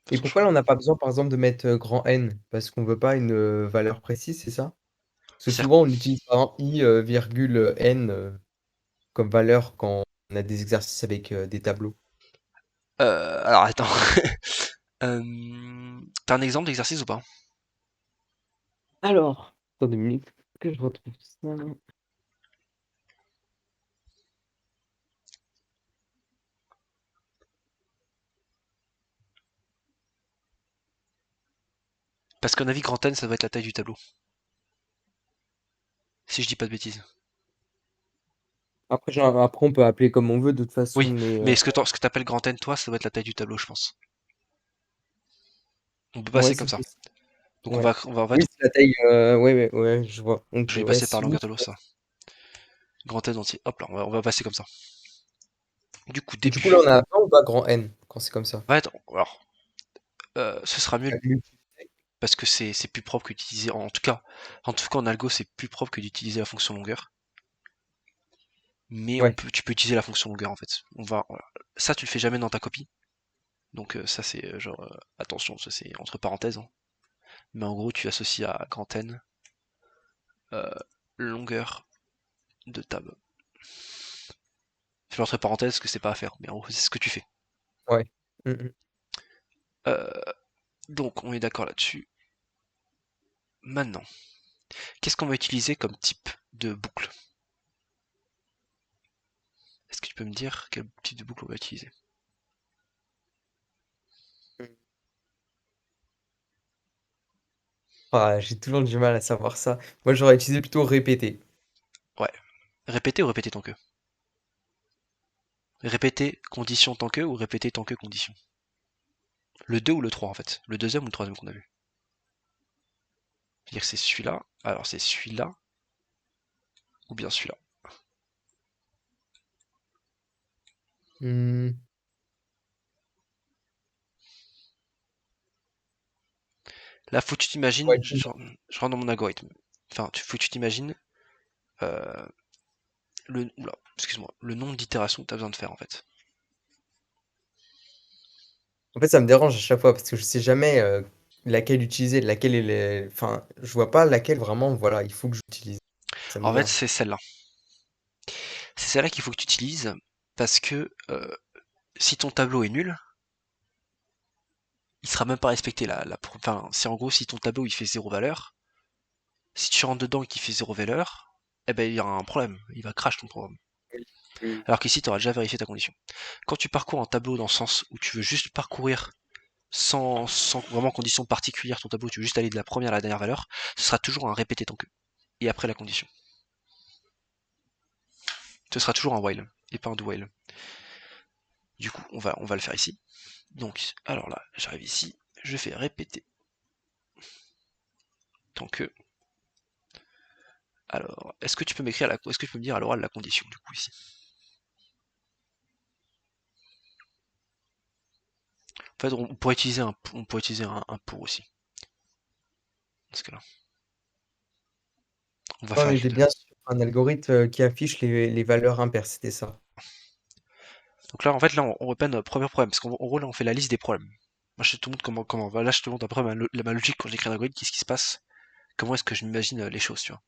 toute Et façon, pourquoi là, on n'a pas besoin, par exemple, de mettre grand N? Parce qu'on veut pas une valeur précise, c'est ça? Parce que souvent, on utilise par exemple i, virgule n comme valeur quand on a des exercices avec des tableaux. Alors attends. T'as un exemple d'exercice ou pas? Alors, attends 2 minutes que je retrouve ça. Parce qu'un avis grand N, ça doit être la taille du tableau. Si je dis pas de bêtises. Après, après, on peut appeler comme on veut de toute façon, Oui, mais mais ce que t'appelles grand N, toi, ça doit être la taille du tableau, je pense. On peut ouais, passer comme c'est ça. possible. Donc Ouais. en fait, Oui, c'est la taille. Ouais, ouais, ouais, je vois. Donc, je vais ouais, passer par si oui. longueur de l'eau, ça. Grand N entier. Hop là, on va passer comme ça. Du coup, Du coup, là, début. on a un ou pas grand N quand c'est comme ça. Ouais, attends, alors, ce sera mieux La multi- parce que c'est plus propre que d'utiliser. En tout cas, en algo, c'est plus propre que d'utiliser la fonction longueur. Mais Ouais, tu peux utiliser la fonction longueur en fait. Voilà. Ça, tu le fais jamais dans ta copie. Donc ça, c'est genre attention, ça c'est entre parenthèses, hein. Mais en gros, tu associes à grand N euh, longueur de tab. Fais entre parenthèses que c'est pas à faire, mais en gros, c'est ce que tu fais. ouais. Mm. Euh, donc, on est d'accord là-dessus. Maintenant, qu'est-ce qu'on va utiliser comme type de boucle? Est-ce que tu peux me dire quel type de boucle on va utiliser? Mm. Ah, j'ai toujours du mal à savoir ça. Moi, j'aurais utilisé plutôt répéter. Ouais. Répéter ou répéter tant que? Répéter condition tant que ou répéter tant que condition? Le 2 ou le 3 en fait. Le deuxième ou le troisième qu'on a vu. C'est-à-dire que c'est celui-là, alors c'est celui-là, ou bien celui-là. Hmm. Là, faut que tu t'imagines, Ouais, je rentre dans mon algorithme. Enfin, faut que tu t'imagines euh, excuse-moi, le nombre d'itérations que tu as besoin de faire en fait. en fait, ça me dérange à chaque fois parce que je sais jamais laquelle utiliser, laquelle est. Enfin, je vois pas laquelle vraiment, voilà, il faut que j'utilise. Ça En fait, m'énerve. c'est celle-là. C'est celle-là qu'il faut que tu utilises parce que si ton tableau est nul, il sera même pas respecté enfin, c'est en gros si ton tableau il fait zéro valeur, si tu rentres dedans et qu'il fait zéro valeur, eh ben il y aura un problème, il va crash ton programme. Oui. Oui. Alors qu'ici tu auras déjà vérifié ta condition. Quand tu parcours un tableau dans le sens où tu veux juste parcourir sans vraiment condition particulière ton tableau, tu veux juste aller de la première à la dernière valeur, ce sera toujours un répété tant que. Et après la condition. Ce sera toujours un while et pas un do while. Du coup, on va le faire ici. Donc, alors là, j'arrive ici, je fais répéter tant que. Alors, est-ce que tu peux me dire à l'oral la condition du coup ici? En fait, on pourrait utiliser un pour aussi. Dans ce cas-là, on va faire On avec les était deux. bien sur un algorithme qui affiche les valeurs impaires, c'était ça. Donc là, en fait, là, on reprend notre premier problème parce qu'en gros, là, on fait la liste des problèmes. Moi, je te montre comment. Là, je te montre après ma logique quand j'écris un algorithme, qu'est-ce qui se passe, comment est-ce que je m'imagine les choses, tu vois.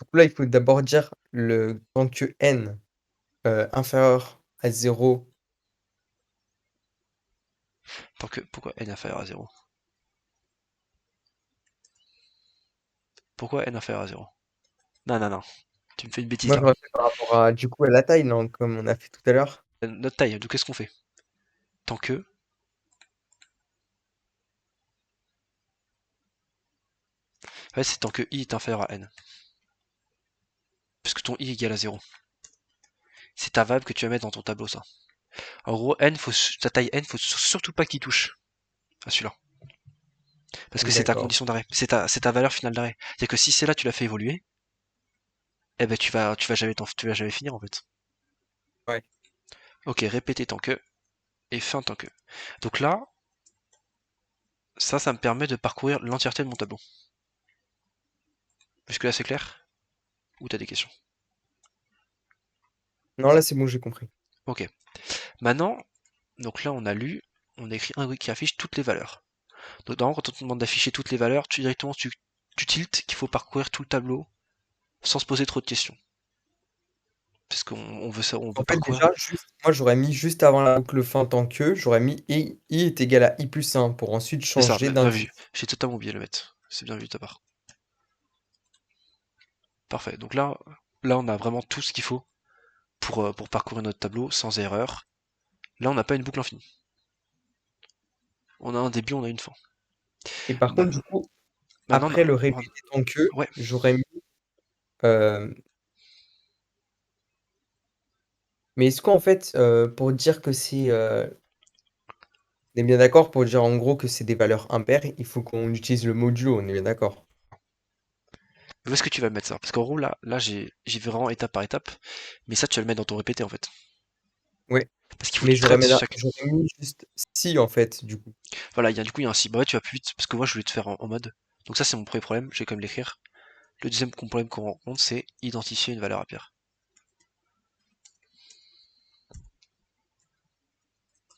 Du coup, là, il faut d'abord dire tant que n inférieur à 0. Pourquoi n inférieur à zéro? Pourquoi n inférieur à zéro? Non, non, non. Tu me fais une bêtise Moi, là. j'aurais fait par rapport à, du coup, à la taille, non, comme on a fait tout à l'heure. Notre taille, donc qu'est-ce qu'on fait? Tant que... Ouais, c'est tant que i est inférieur à n. Puisque ton i égale à 0. C'est ta variable que tu vas mettre dans ton tableau, ça. En gros, ta taille n, faut surtout pas qu'il touche à celui-là. Parce que c'est ta D'accord. condition d'arrêt. C'est ta valeur finale d'arrêt. C'est-à-dire que si c'est là tu l'as fait évoluer, eh ben tu vas jamais finir en fait. Ouais. Ok, répéter tant que et fin tant que. Donc là, ça me permet de parcourir l'entièreté de mon tableau. Jusque là c'est clair? Ou t'as des questions? Non, là, c'est bon, j'ai compris. Ok. Maintenant, donc là on a lu, on a écrit un qui affiche toutes les valeurs. Donc normalement quand on te demande d'afficher toutes les valeurs, tu tiltes qu'il faut parcourir tout le tableau sans se poser trop de questions. Parce qu'on veut ça, on En veut fait, parcourir. déjà, juste, moi, j'aurais mis juste avant la boucle fin tant que, j'aurais mis i est égal à i+1 pour ensuite C'est ça, changer bien vu. d'indice. J'ai totalement oublié de le mettre. C'est bien vu de ta part. Parfait. Donc là on a vraiment tout ce qu'il faut pour parcourir notre tableau sans erreur. Là on n'a pas une boucle infinie. On a un début, on a une fin. Et par contre, du coup, Maintenant, après le répéter tant que, ouais. j'aurais mis. euh, Mais est-ce qu'en fait, pour dire que c'est. On est bien d'accord pour dire en gros que c'est des valeurs impaires, il faut qu'on utilise le modulo, on est bien d'accord. Où est-ce que tu vas mettre ça? Parce qu'en gros, là j'y vais vraiment étape par étape. Mais ça, tu vas le mettre dans ton répété en fait. Ouais. Parce qu'il faut que Mais tu traites chaque. j'aurais mis juste si en fait, du coup. Voilà, du coup, il y a un si. Bah ouais, tu vas plus vite. Parce que moi, je voulais te faire en mode. Donc ça, c'est mon premier problème. Je vais quand même l'écrire. Le deuxième problème qu'on rencontre, c'est identifier une valeur à pair.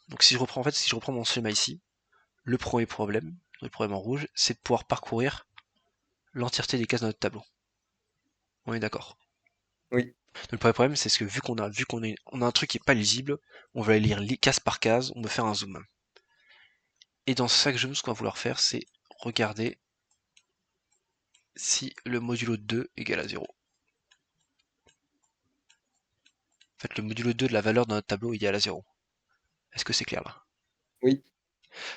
Donc si je reprends mon schéma ici, le problème en rouge, c'est de pouvoir parcourir l'entièreté des cases de notre tableau. On est d'accord. Oui. Le premier problème, c'est que vu qu'on a un truc qui est pas lisible, on va aller lire case par case, on veut faire un zoom. Et dans chaque zoom, ce qu'on va vouloir faire, c'est regarder si le modulo 2 égale à 0. En fait, le modulo 2 de la valeur de notre tableau égale à 0. Est-ce que c'est clair là? Oui.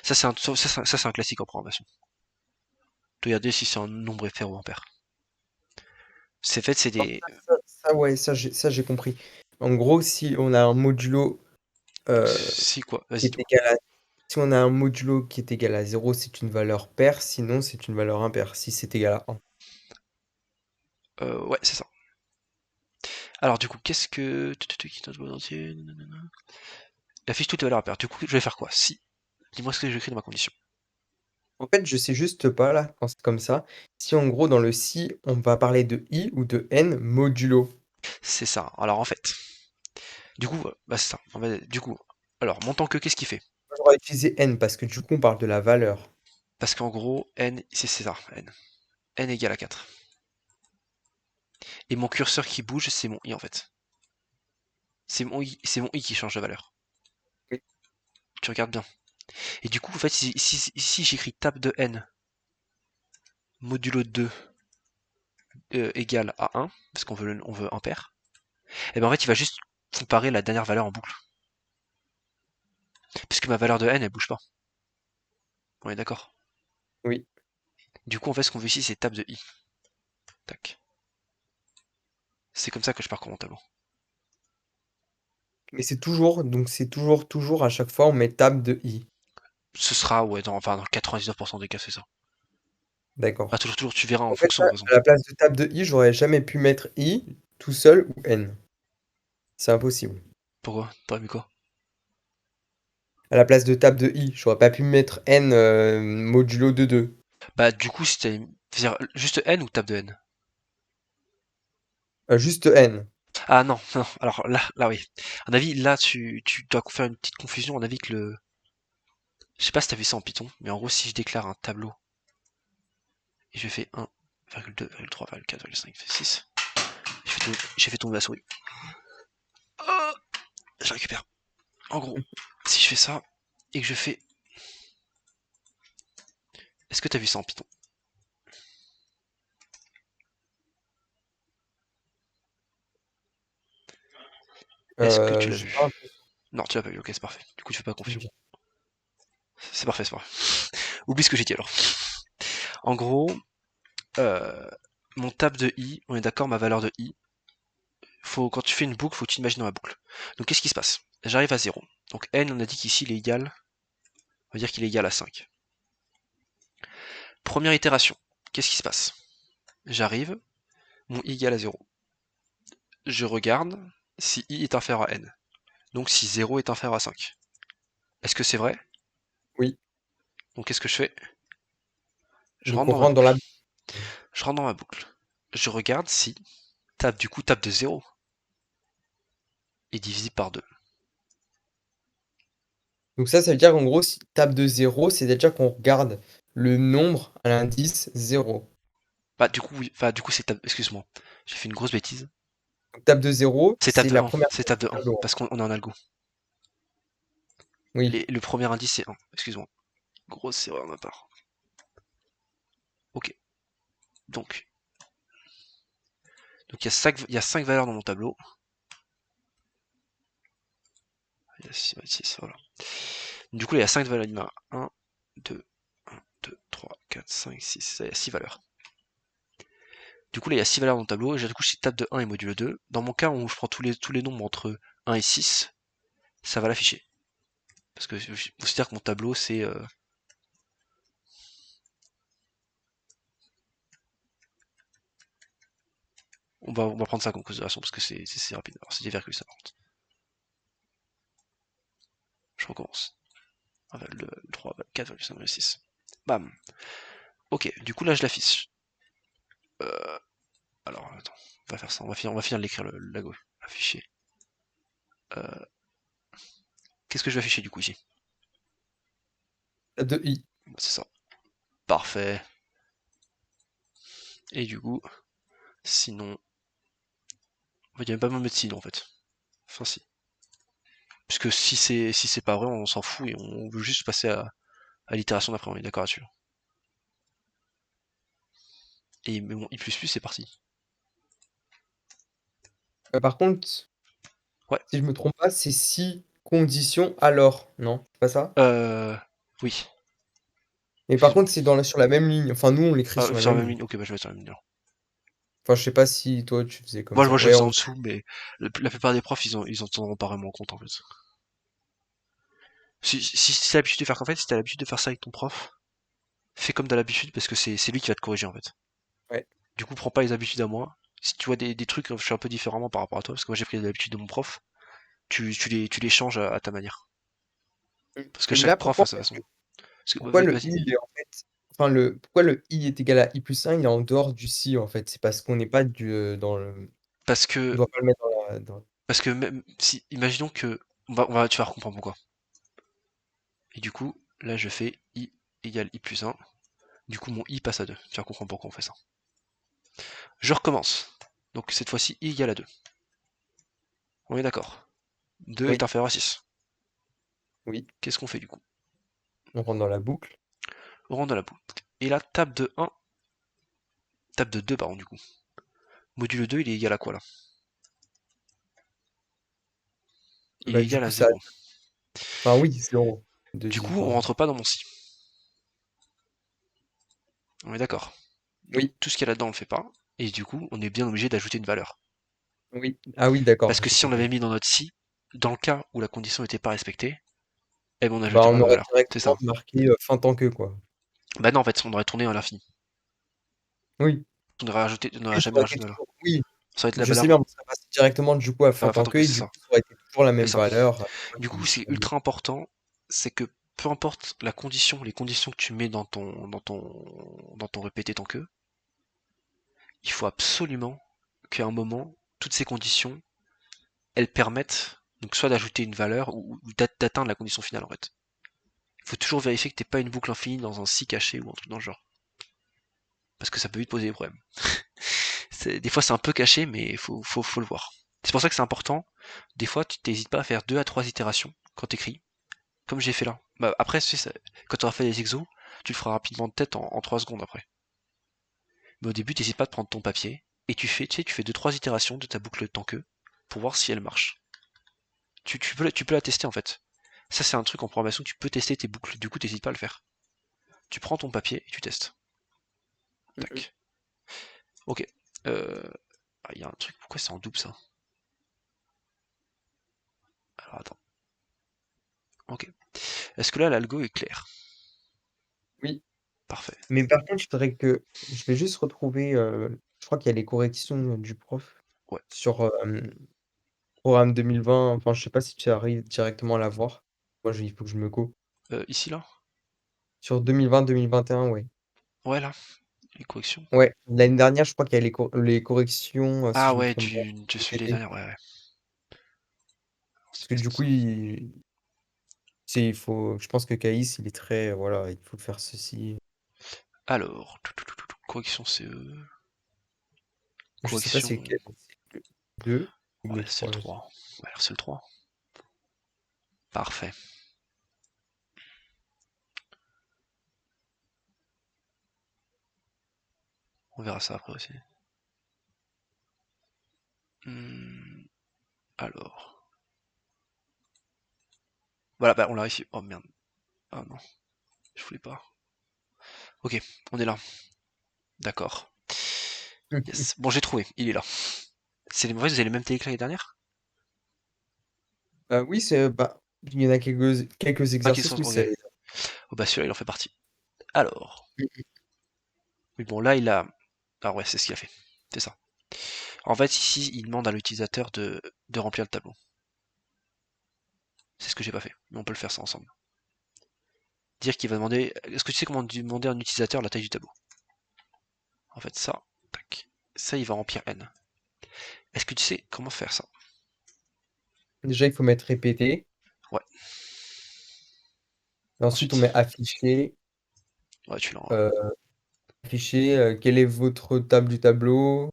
Ça, c'est un classique en programmation. De regarder si c'est un nombre impair ou impair. C'est Non, des. ouais, ça j'ai compris. En gros, si on a un modulo Donc euh, si quoi? qui Vas-y, est dis-moi. égal à si on a un modulo qui est égal à 0, c'est une valeur paire, sinon c'est une valeur impaire, si c'est égal à 1. Ouais, c'est ça. Alors du coup, qu'est-ce que. Il affiche toutes les valeurs impaires. Du coup, je vais faire quoi? Si. Dis-moi ce que j'écris dans ma condition. En fait, je sais juste pas là, quand c'est comme ça, si en gros dans le si, on va parler de i ou de n modulo. C'est ça. Alors en fait, du coup, bah c'est ça. Du coup, alors, mon temps que, qu'est-ce qu'il fait? Moi, j'aurais utilisé n parce que du coup on parle de la valeur. Parce qu'en gros, n, c'est ça, n. N égale à 4. Et mon curseur qui bouge, c'est mon i en fait. C'est mon i qui change de valeur. Oui. Tu regardes bien. Et du coup, en fait, si j'écris tab de n modulo 2 égale à 1, parce qu'on veut impair, et ben en fait, il va juste comparer la dernière valeur en boucle. Puisque ma valeur de n, elle bouge pas. On est d'accord. Oui. Du coup, en fait, ce qu'on veut ici, c'est tab de i. Tac. C'est comme ça que je parcours mon tableau. Mais c'est toujours, donc c'est toujours à chaque fois on met tab de i. Ce sera, ouais, dans 99% des cas, c'est ça. Ah, D'accord. toujours, tu verras en En fait, fonction là, de raison. à la place de tab de i, j'aurais jamais pu mettre i tout seul ou n. C'est impossible. Pourquoi? T'aurais mis quoi? À la place de tab de i, j'aurais pas pu mettre n modulo de 2. Bah, du coup, si t'as. C'est-à-dire, juste n ou tab de n? Juste n. Ah non, non, alors là oui. À mon avis, là tu dois faire une petite confusion. À mon avis que le. Je sais pas si t'as vu ça en Python, mais en gros, si je déclare un tableau et je fais 1,2, 3, 4, 5, 6, j'ai fait tomber la souris. Oh, je récupère. En gros, si je fais ça et que je fais. Est-ce que t'as vu ça en Python? Est-ce que tu l'as J'ai vu? pas l'impression. Non, tu l'as pas vu, ok, c'est parfait. Du coup, tu fais pas confiance. OK. C'est parfait, c'est parfait. Oublie ce que j'ai dit alors. En gros, euh, mon tab de i, on est d'accord, ma valeur de i, quand tu fais une boucle, faut que tu imagines dans la boucle. Donc qu'est-ce qui se passe? J'arrive à 0. Donc n, on a dit qu'ici il est égal, on va dire qu'il est égal à 5. Première itération, qu'est-ce qui se passe? J'arrive, mon i égale à 0. Je regarde si i est inférieur à n. Donc si 0 est inférieur à 5. Est-ce que c'est vrai? Oui. Donc qu'est-ce que je fais? Je Donc rentre on dans ma rentre dans boucle. la Je rentre dans ma boucle. Je regarde si tab du coup tab de 0 est divisible par 2. donc ça veut dire qu'en gros, si table de 0, c'est-à-dire qu'on regarde le nombre à l'indice 0. Bah du coup oui, enfin du coup c'est tab. Excuse-moi, j'ai fait une grosse bêtise. Donc table de 0, C'est tab c'est de la 1, première c'est case tab du de 1, tableau. parce qu'on est en algo. Oui. Le premier indice c'est 1, excuse-moi. Grosse erreur de ma part. Ok, donc il y a 5 valeurs dans mon tableau. Il y a 6, voilà. Du coup, il y a 5 valeurs. Il y en a 1, 2, 1, 2, 3, 4, 5, 6. Il y a 6 valeurs. Du coup, là, il y a 6 valeurs dans le tableau. Et du coup, je tape de 1 et module 2. Dans mon cas où je prends tous les nombres entre 1 et 6, ça va l'afficher. Parce que faut se dire que mon tableau, c'est... on va prendre ça comme considération parce que c'est rapide. Alors, c'est des virgules, ça par contre. Je recommence. 1, 2, 3, 4, 5, 6. Bam. Ok, du coup, là, je l'affiche. Euh, alors, attends. On va faire ça. On va finir de l'écrire, la gauche. Afficher. Euh, Qu'est-ce que je vais afficher du coup ici? Table de i. C'est ça. Parfait. Et du coup, sinon... En fait, il n'y a même pas besoin de mettre sinon en fait. Enfin si. Puisque si c'est pas vrai, on s'en fout et on veut juste passer à l'itération d'après, on est d'accord là-dessus. Et mais bon, i++, c'est parti. Par contre, Ouais. si je me trompe pas, c'est si conditions alors, non? C'est pas ça? Oui. Mais par Excuse-moi. contre, c'est sur la même ligne. Enfin, nous, on l'écrit sur la Sur la même même ligne. ligne. Ok, bah je vais mettre sur la même ligne. Enfin, je sais pas si toi, tu faisais comme Moi ça. je mets Ouais, ça en dessous, mais la plupart des profs, ils en tiendront pas vraiment compte en fait. Si t'as l'habitude de faire qu'en fait, si t'as l'habitude de faire ça avec ton prof, fais comme t'as l'habitude parce que c'est lui qui va te corriger en fait. ouais. Du coup, prends pas les habitudes à moi. Si tu vois des trucs, je suis un peu différemment par rapport à toi, parce que moi j'ai pris les habitudes de mon prof, tu les changes à ta manière. Parce que Et chaque là, prof a pourquoi sa façon. pourquoi le Vas-y. i, il est en fait enfin, pourquoi le i est égal à i+1, il est en dehors du si, en fait? C'est parce qu'on n'est pas dans le Parce on que, doit pas le mettre dans parce que même si, imaginons que, tu vas comprendre pourquoi. Et du coup, là je fais i égale i+1. Du coup, mon i passe à 2. Tu vas comprendre pourquoi on fait ça. Je recommence. Donc cette fois-ci, i égale à 2. On est d'accord. 2 est oui, inférieur à 6. oui, Qu'est-ce qu'on fait du coup? on rentre dans la boucle. On rentre dans la boucle. Et là, table de 2 pardon du coup. Module 2, il est égal à quoi là? Il Bah, est du égal coup, à ça 0. enfin, oui, 0. Du Deuxième coup, on fois. rentre pas dans mon si. On est d'accord. Donc Oui, tout ce qu'il y a là-dedans, on le fait pas. Et du coup, on est bien obligé d'ajouter une valeur. oui. Ah oui, d'accord, Parce que j'ai si on compris. l'avait mis dans notre si, dans le cas où la condition n'était pas respectée, eh ben on Bah, n'ajoutait on pas de aurait valeur. C'est directement ça. marqué, fin tant que, quoi. Bah non, en fait, on aurait tourné à l'infini. Oui. On n'aurait Oui, ça jamais aurait été rajouté de valeur. toujours oui, Ça va être la je sais valeur. bien, mais ça passe directement, du coup, à fin Enfin, tant tant que que et c'est du ça. coup, ça aurait été toujours la C'est même ça. valeur à chaque fois Du coup, qu'il c'est serait ultra important, c'est que peu importe la condition, les conditions que tu mets dans ton répété tant que, il faut absolument qu'à un moment, toutes ces conditions, elles permettent donc soit d'ajouter une valeur ou d'atteindre la condition finale en fait. Il faut toujours vérifier que t'es pas une boucle infinie dans un si caché ou un truc dans le genre. Parce que ça peut vite poser des problèmes. Des fois c'est un peu caché, mais faut le voir. C'est pour ça que c'est important. Des fois, tu t'hésites pas à faire 2 à 3 itérations quand t'écris, comme j'ai fait là. Bah, après, quand tu auras fait les exos, tu le feras rapidement de tête en 3 secondes après. Mais au début, t'hésites pas de prendre ton papier, et tu fais 2-3 itérations de ta boucle tant que, pour voir si elle marche. Tu peux la tester en fait. Ça, c'est un truc en programmation, tu peux tester tes boucles. Du coup, t'hésites pas à le faire. Tu prends ton papier et tu testes. Mhm. Tac. Ok. Euh, il y a un truc, pourquoi c'est en double ça? Alors attends. Ok. Est-ce que là, l'algo est clair? Oui, Parfait. mais par contre, il faudrait que je vais juste retrouver, je crois qu'il y a les corrections du prof Ouais. sur, programme 2020, enfin, je sais pas si tu arrives directement à la voir. Moi, il faut que je me co. Ici, là? Sur 2020-2021, ouais. Ouais, là. Les corrections. Ouais, l'année dernière, je crois qu'il y a les corrections, si Ah je me ouais, trompe pas, tu suis les répétées. dernières, ouais, ouais. Parce C'est que du peut-être coup, ça. il faut, je pense que Caïs, il est très, voilà, il faut faire ceci. Alors, correction CE. Je sais pas c'est Correction. lequel, c'est le 2 ou Ouais, le c'est le 3, je sais. 3. Ouais, alors c'est le 3. Parfait. On verra ça après aussi. Hmm, alors. Voilà, bah on l'a réussi. Oh merde. Ah non, je voulais pas. Ok, on est là. D'accord. Yes. Bon, j'ai trouvé. Il est là. C'est les mauvaises, vous avez les mêmes télé que l'année dernière? Oui, c'est, bah, il y en a quelques Ah, qui exercices, sont. oui, Ok. c'est. Oh bah celui-là, il en fait partie. Alors. Oui, bon, là, il a. Ah ouais, c'est ce qu'il a fait. C'est ça. En fait, ici, il demande à l'utilisateur de remplir le tableau. C'est ce que j'ai pas fait. Mais on peut le faire ça ensemble. Dire qu'il va demander. Est-ce que tu sais comment demander à un utilisateur la taille du tableau? En fait, ça. Tac. Ça, il va remplir N. Est-ce que tu sais comment faire ça? Déjà, il faut mettre répéter. Ouais. Et ensuite, on Ensuite. met afficher. Ouais, tu l'as. euh, Afficher, quelle est votre table du tableau.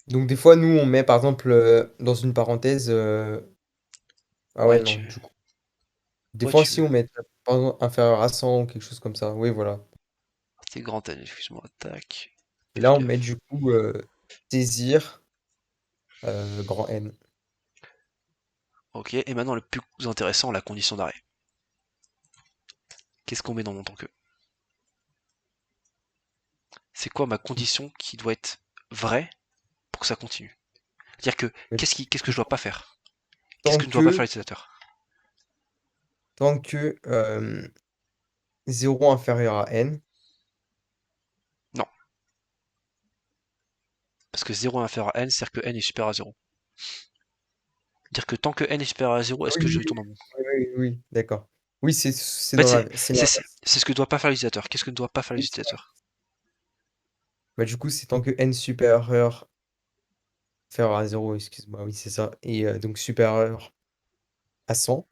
Donc, des fois, nous, on met, par exemple, dans une parenthèse, ah ouais, Ouais, non, du coup. Des Ouais, fois aussi, tu. on met, par exemple, inférieur à 100 ou quelque chose comme ça. Oui, voilà. C'est grand N, excuse-moi. Tac. Et là, Fais on met, gaffe. du coup, saisir, grand N. Ok, et maintenant le plus intéressant, la condition d'arrêt. Qu'est-ce qu'on met dans mon temps que? C'est quoi ma condition qui doit être vraie pour que ça continue? C'est-à-dire que Mais qu'est-ce que je dois pas faire? Qu'est-ce tant que ne doit pas faire que, l'utilisateur? tant que 0 inférieur à N. Non, parce que 0 est inférieur à n, c'est-à-dire que n est supérieur à 0. C'est-à-dire que tant que n est supérieur à 0, Ah est-ce oui, que oui, je oui, retourne en bon? oui, oui, oui, d'accord. Oui, c'est En fait, dans c'est la, c'est c'est l'inverse. c'est ce que ne doit pas faire l'utilisateur. Qu'est-ce que ne doit pas faire Oui, c'est vrai. l'utilisateur? Bah, du coup, c'est tant que N inférieur à 0, excuse-moi, oui, c'est ça. Et donc supérieur à 100.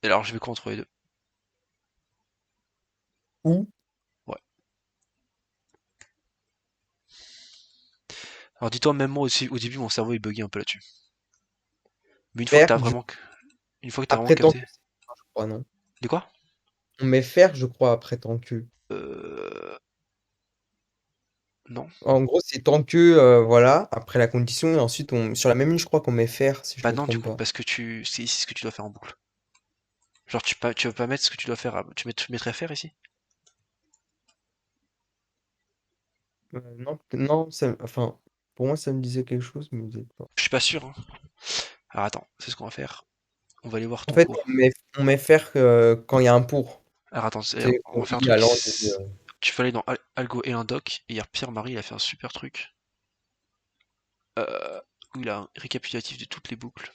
Et alors, je vais contrôler les deux. Ou Ouais. Alors, dis-toi, même moi aussi, au début, mon cerveau il buguait un peu là-dessus. Mais faire, du une fois que t'as vraiment après tant que, capté. je crois, non? De quoi? On met faire, je crois, après tant que. Euh... Non. En gros, c'est tant que, voilà, après la condition, et ensuite, sur la même ligne, je crois qu'on met faire, si je Bah me non, du trompe coup, pas. parce que c'est ici ce que tu dois faire en boucle. Genre, tu veux pas mettre ce que tu dois faire. Tu mettrais faire ici? Non, non, enfin, pour moi, ça me disait quelque chose, mais peut-être pas. Je suis pas sûr, hein. Alors attends, c'est ce qu'on va faire. On va aller voir En ton fait, cours. on met faire quand il y a un pour. Alors attends, C'est on pour va faire un i truc. allant de. Tu vas aller dans Algo et un doc. Et hier, Pierre-Marie, il a fait un super truc. Où il a un récapitulatif de toutes les boucles.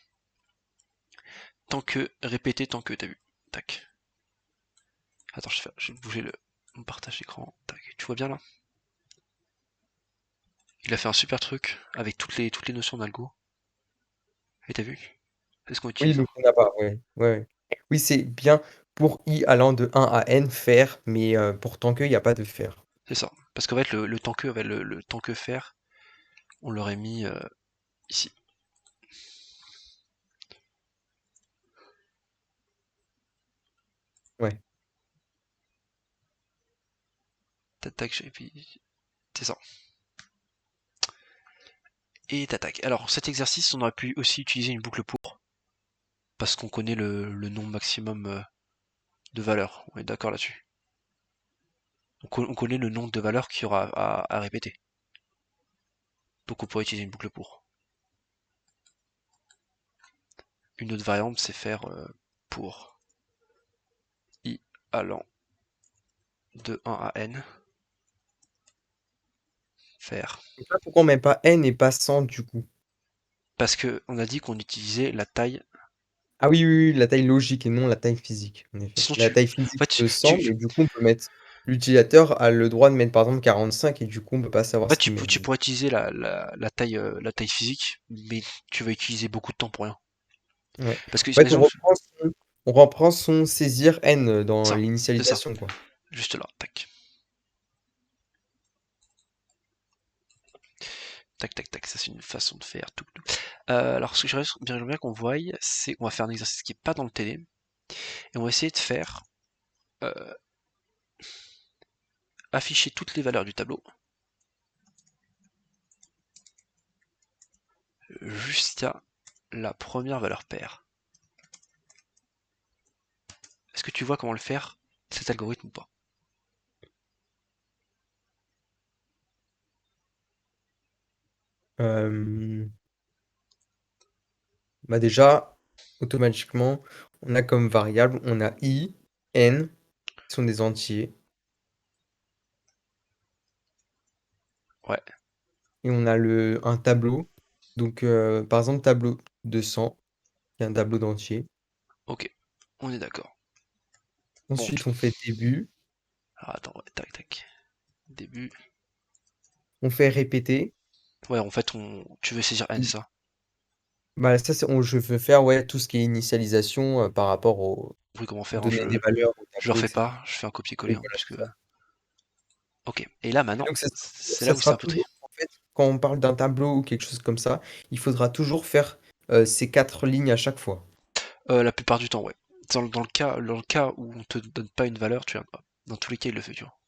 Tant que, répéter tant que, t'as vu. Tac. Attends, je vais bouger mon partage d'écran. Tac. Tu vois bien là? Il a fait un super truc avec toutes les notions d'algo. Et t'as vu? C'est ce qu'on Oui, utilise, hein. donc on n'a pas, ouais, ouais, ouais. Oui, c'est bien pour i allant de 1 à n, faire, mais pour tant que, il n'y a pas de faire. C'est ça. Parce qu'en fait, le temps que, le temps que faire, on l'aurait mis ici. Ouais. Tac, tac, et puis c'est ça. Et t'attaques. Alors cet exercice, on aurait pu aussi utiliser une boucle pour, parce qu'on connaît le nombre maximum de valeurs. On est d'accord là-dessus. On connaît le nombre de valeurs qu'il y aura à répéter. Donc on pourrait utiliser une boucle pour. Une autre variante, c'est faire pour i allant de 1 à n, faire. Je sais pas pourquoi on met pas n et pas 100 du coup. Parce que on a dit qu'on utilisait la taille. Ah oui, oui, oui, la taille logique et non la taille physique, en effet. Sinon La tu. taille En physique fait, de 100, mais du coup, on peut mettre l'utilisateur a le droit de mettre, par exemple, 45 et du coup, on peut pas savoir ce qu'il met. tu pourrais utiliser la taille physique, mais tu vas utiliser beaucoup de temps pour rien. Ouais. Parce que, En fait, imaginons, on reprend son saisir n dans ça, c'est ça, l'initialisation, quoi. juste là, tac. Tac, tac, tac, ça c'est une façon de faire. Tout. Alors, ce que j'aimerais bien qu'on voie, c'est qu'on va faire un exercice qui est pas dans le télé, et on va essayer de faire euh, afficher toutes les valeurs du tableau jusqu'à la première valeur paire. Est-ce que tu vois comment le faire, cet algorithme ou pas? Euh, Bah déjà, automatiquement, on a comme variable, on a i, n, qui sont des entiers, Ouais, et on a un tableau. Donc, par exemple, tableau 200, qui est un tableau d'entiers. ok, on est d'accord. Bon, Ensuite, on fait début, alors attends, ouais, tac, tac. Début. on fait répéter. Ouais, en fait, tu veux saisir n, ça. Bah, ça, je veux faire ouais, tout ce qui est initialisation par rapport au Oui, comment faire, hein, donner des valeurs au je le tableau, refais etc. pas, je fais un copier-coller, Oui, hein, voilà, puisque. c'est ça. Ok, et là Et maintenant, donc, c'est là ça où c'est sera un peu tricky. toujours, en fait, quand on parle d'un tableau ou quelque chose comme ça, il faudra toujours faire ces 4 lignes à chaque fois. La plupart du temps, ouais. Dans le cas où on te donne pas une valeur, tu vois, dans tous les cas, il le fait, tu vois.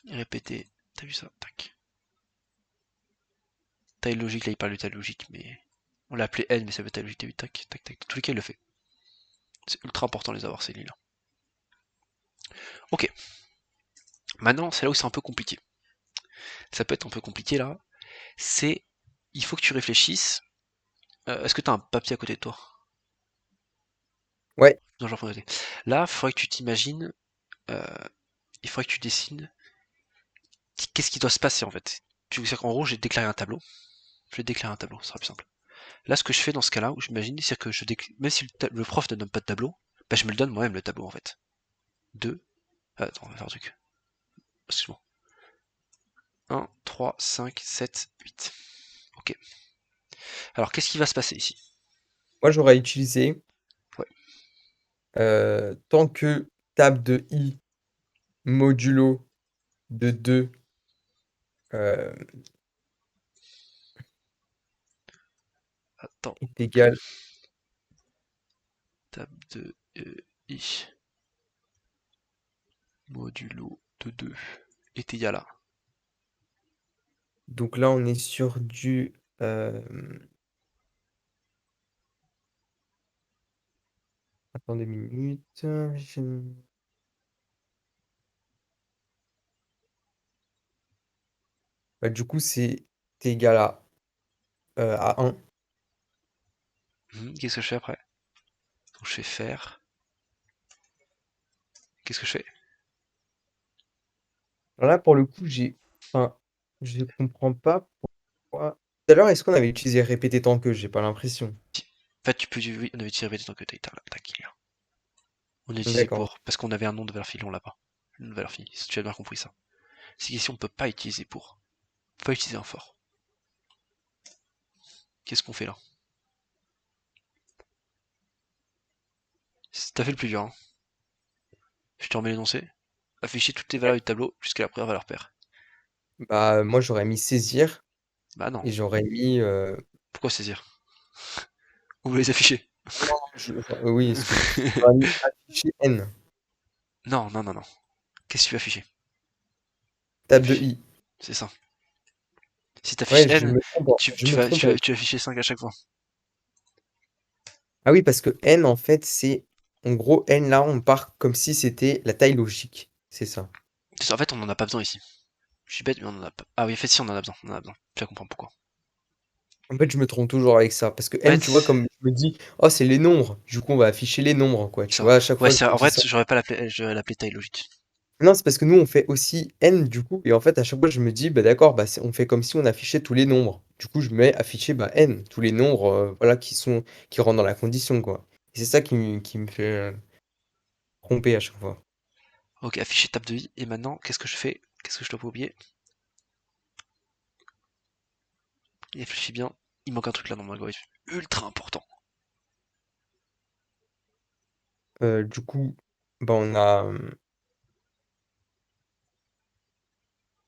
Répéter, t'as vu ça? Tac. Taille logique, là il parle de taille logique, mais on l'a appelé n, mais ça veut taille logique, t'as vu? Tac, tac, tac. Dans tous les cas, il le fait. C'est ultra important de les avoir, ces lignes-là. Ok, maintenant, c'est là où c'est un peu compliqué. Ça peut être un peu compliqué là. C'est, il faut que tu réfléchisses. Est-ce que t'as un papier à côté de toi? Ouais, Non, j'en prends noter. Là, il faudrait que tu t'imagines, euh, il faudrait que tu dessines qu'est-ce qui doit se passer en fait. Tu veux dire qu'en gros, j'ai déclaré un tableau. Je vais déclarer un tableau, ce sera plus simple. Là, ce que je fais dans ce cas-là, où j'imagine, c'est que même si le prof ne donne pas de tableau, bah, je me le donne moi-même le tableau en fait. 2. Attends, on va faire un truc. Excuse-moi. 1, 3, 5, 7, 8. Ok. Alors, qu'est-ce qui va se passer ici? moi j'aurais utilisé Ouais. tant que table de i modulo de 2 euh, Attends, est donc, égal. table de i modulo de 2 est égal à. Donc là, on est sur du. Attendez une minute. Bah, du coup, c'est égal à 1. Qu'est-ce que je fais après? Donc, je fais faire. Qu'est-ce que je fais? Alors là, pour le coup, enfin, je comprends pas pourquoi. Tout à l'heure, est-ce qu'on avait utilisé répéter tant que? J'ai pas l'impression. En fait, tu peux. Oui, on avait utilisé répéter tant que t'as là. Tac, il est là. On a utilisé D'accord. pour. Parce qu'on avait un nom de valeur fille, on l'a pas. Une valeur fille, si tu as bien compris ça. C'est qu'ici, on peut pas utiliser pour. On peut pas utiliser un for. Qu'est-ce qu'on fait là? T'as fait le plus dur, hein. Je te remets l'énoncé. Afficher toutes les valeurs Ouais. du tableau jusqu'à la première valeur paire. Bah, moi, j'aurais mis saisir Bah non. et j'aurais mis. Pourquoi saisir? On veut les afficher. Non, oui, excuse-moi. J'aurais mis afficher N. Non, non, non, non. Qu'est-ce que tu veux afficher? Table de Afficher. I. C'est ça. Si t'affiches Ouais, n, tu, je tu me vas, trompe tu vas, avec tu vas afficher 5 à chaque fois. ah oui, parce que n, en fait, c'est en gros, n, là, on part comme si c'était la taille logique. C'est ça. En fait, on en a pas besoin ici. Je suis bête, mais on en a pas. Ah oui, en fait, si, on en a besoin. On en a besoin. Tu vas comprendre pourquoi. En fait, je me trompe toujours avec ça. Parce que En n, tu vois, fait, comme je me dis, oh, c'est les nombres. Du coup, on va afficher les nombres, quoi. Tu ça. vois, à chaque Ouais, fois que je en dis fait, ça. j'aurais l'appelé taille logique. Non, c'est parce que nous, on fait aussi n, du coup. Et en fait, à chaque fois, je me dis, bah d'accord, bah, on fait comme si on affichait tous les nombres. Du coup, je mets afficher bah, n, tous les nombres voilà, qui rentrent dans la condition, quoi. Et c'est ça qui me fait tromper à chaque fois. Ok, afficher table de i. Et maintenant, qu'est-ce que je fais? Qu'est-ce que je dois pas oublier? Il réfléchit bien. Il manque un truc là dans mon algorithme. Ultra important. Du coup, bah, on a,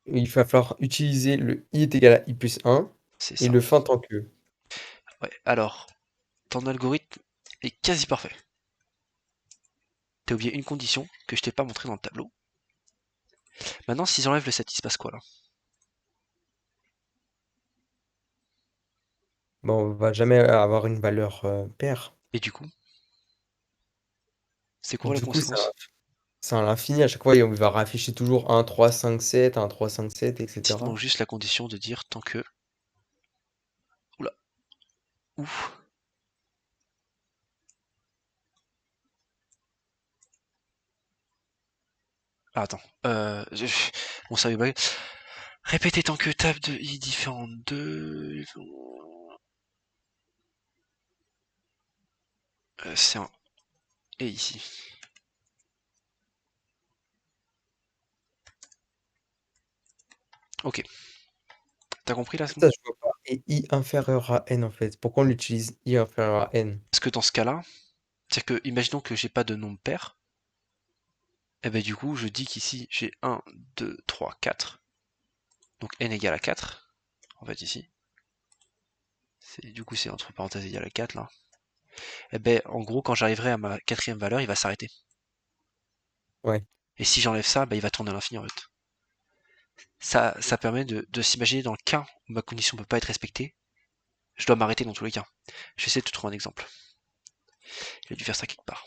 il va falloir utiliser le i est égal à i plus 1 C'est et ça. le fin tant que. Ouais, alors, ton algorithme est quasi parfait. T'as oublié une condition que je t'ai pas montré dans le tableau. Maintenant, si j'enlève le 7, il se passe quoi là? Bon, on va jamais avoir une valeur paire. Et du coup, c'est quoi la Du coup, conséquence? c'est à l'infini. À chaque fois, on va rafficher toujours 1, 3, 5, 7, 1, 3, 5, 7, S'il te etc. manque juste la condition de dire tant que. Oula, ouf. Ah, attends. Mon cerveau bug. Répétez tant que table de i différente de. C'est un et ici. Ok. T'as compris là, c'est bon? Ça, je vois pas. Et i inférieur à n, en fait. Pourquoi on utilise i inférieur à n? Parce que dans ce cas-là, c'est que, imaginons que j'ai pas de nombre pair, et ben du coup, je dis qu'ici j'ai 1, 2, 3, 4. Donc n égale à 4, en fait ici. Du coup, c'est entre parenthèses égale à 4 là. Et ben en gros, quand j'arriverai à ma quatrième valeur, il va s'arrêter. Ouais. Et si j'enlève ça, ben, il va tourner à l'infini en fait. Ça permet de s'imaginer dans le cas où ma condition ne peut pas être respectée, je dois m'arrêter dans tous les cas. Je vais essayer de te trouver un exemple. Il a dû faire ça quelque part.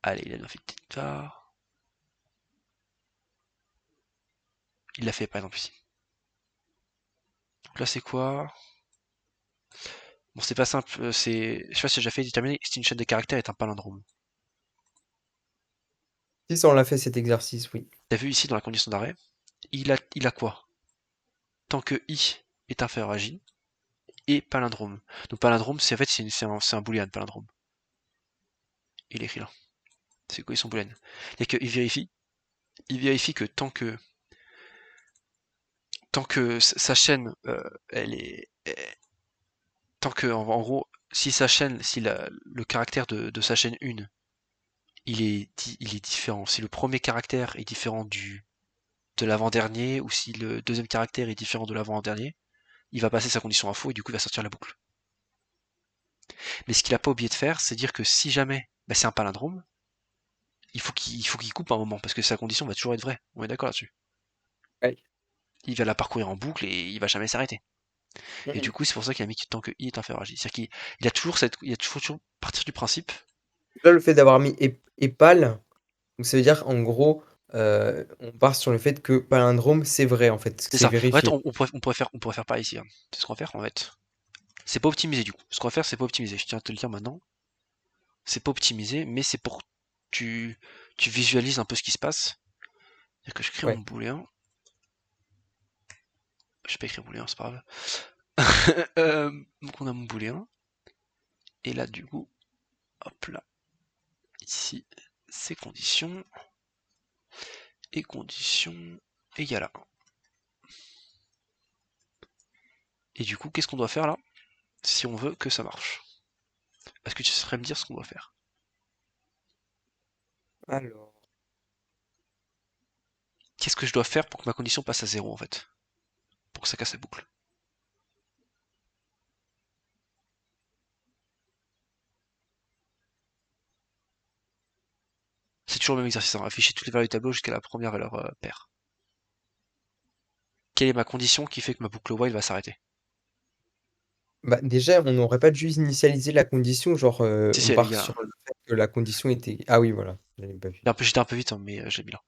Allez, il a bien fait quelque part. Il l'a fait par exemple ici. Donc là, c'est quoi? Bon, c'est pas simple. Je sais pas si j'ai déjà fait déterminer si une chaîne de caractères est un palindrome. Si ça, on l'a fait cet exercice, oui. T'as vu ici dans la condition d'arrêt, il a quoi? Tant que i est inférieur à j et palindrome. Donc palindrome, c'est en fait c'est un booléen palindrome. Il est écrit là. C'est quoi ils sont booléennes? Et qu'il vérifie que tant que sa chaîne elle est tant que en gros si sa chaîne si le caractère de sa chaîne 1 il est différent, si le premier caractère est différent de l'avant-dernier ou si le deuxième caractère est différent de l'avant-dernier, il va passer sa condition à faux et du coup il va sortir la boucle. Mais ce qu'il a pas oublié de faire, c'est dire que si jamais bah, c'est un palindrome, il faut qu'il coupe un moment parce que sa condition va toujours être vraie. On est d'accord là-dessus. Ouais. Il va la parcourir en boucle et il va jamais s'arrêter. Et du Mhm. coup, c'est pour ça qu'il a mis tant que i est inférieur à j. C'est-à-dire il a toujours partir du principe. Là, le fait d'avoir mis épale, donc ça veut dire, en gros, on part sur le fait que palindrome, c'est vrai, en fait. C'est C'est ça. En fait, vérifié. on pourrait faire pareil ici, hein. C'est ce qu'on va faire en fait. C'est pas optimisé du coup. Ce qu'on va faire, c'est pas optimisé. Je tiens à te le dire maintenant. C'est pas optimisé, mais c'est pour que tu visualises un peu ce qui se passe. C'est-à-dire que je crée mon Ouais. booléen. Je vais pas écrire booléen, c'est pas grave. Donc on a mon booléen. Et là, du coup, hop là, ici, c'est conditions. Et conditions égale à 1. Et du coup, qu'est-ce qu'on doit faire là? Si on veut que ça marche. Est-ce que tu saurais me dire ce qu'on doit faire? Alors. Qu'est-ce que je dois faire pour que ma condition passe à 0 en fait? Pour que ça casse la boucle. C'est toujours le même exercice, hein. Afficher toutes les valeurs du tableau jusqu'à la première valeur paire. Quelle est ma condition qui fait que ma boucle while va s'arrêter? Bah, déjà, on n'aurait pas dû initialiser la condition, genre, Si, si, on elle est part bien. sur le fait que la condition était ah oui, voilà, j'avais pas vu. J'étais un peu vite, hein, mais j'ai mis là.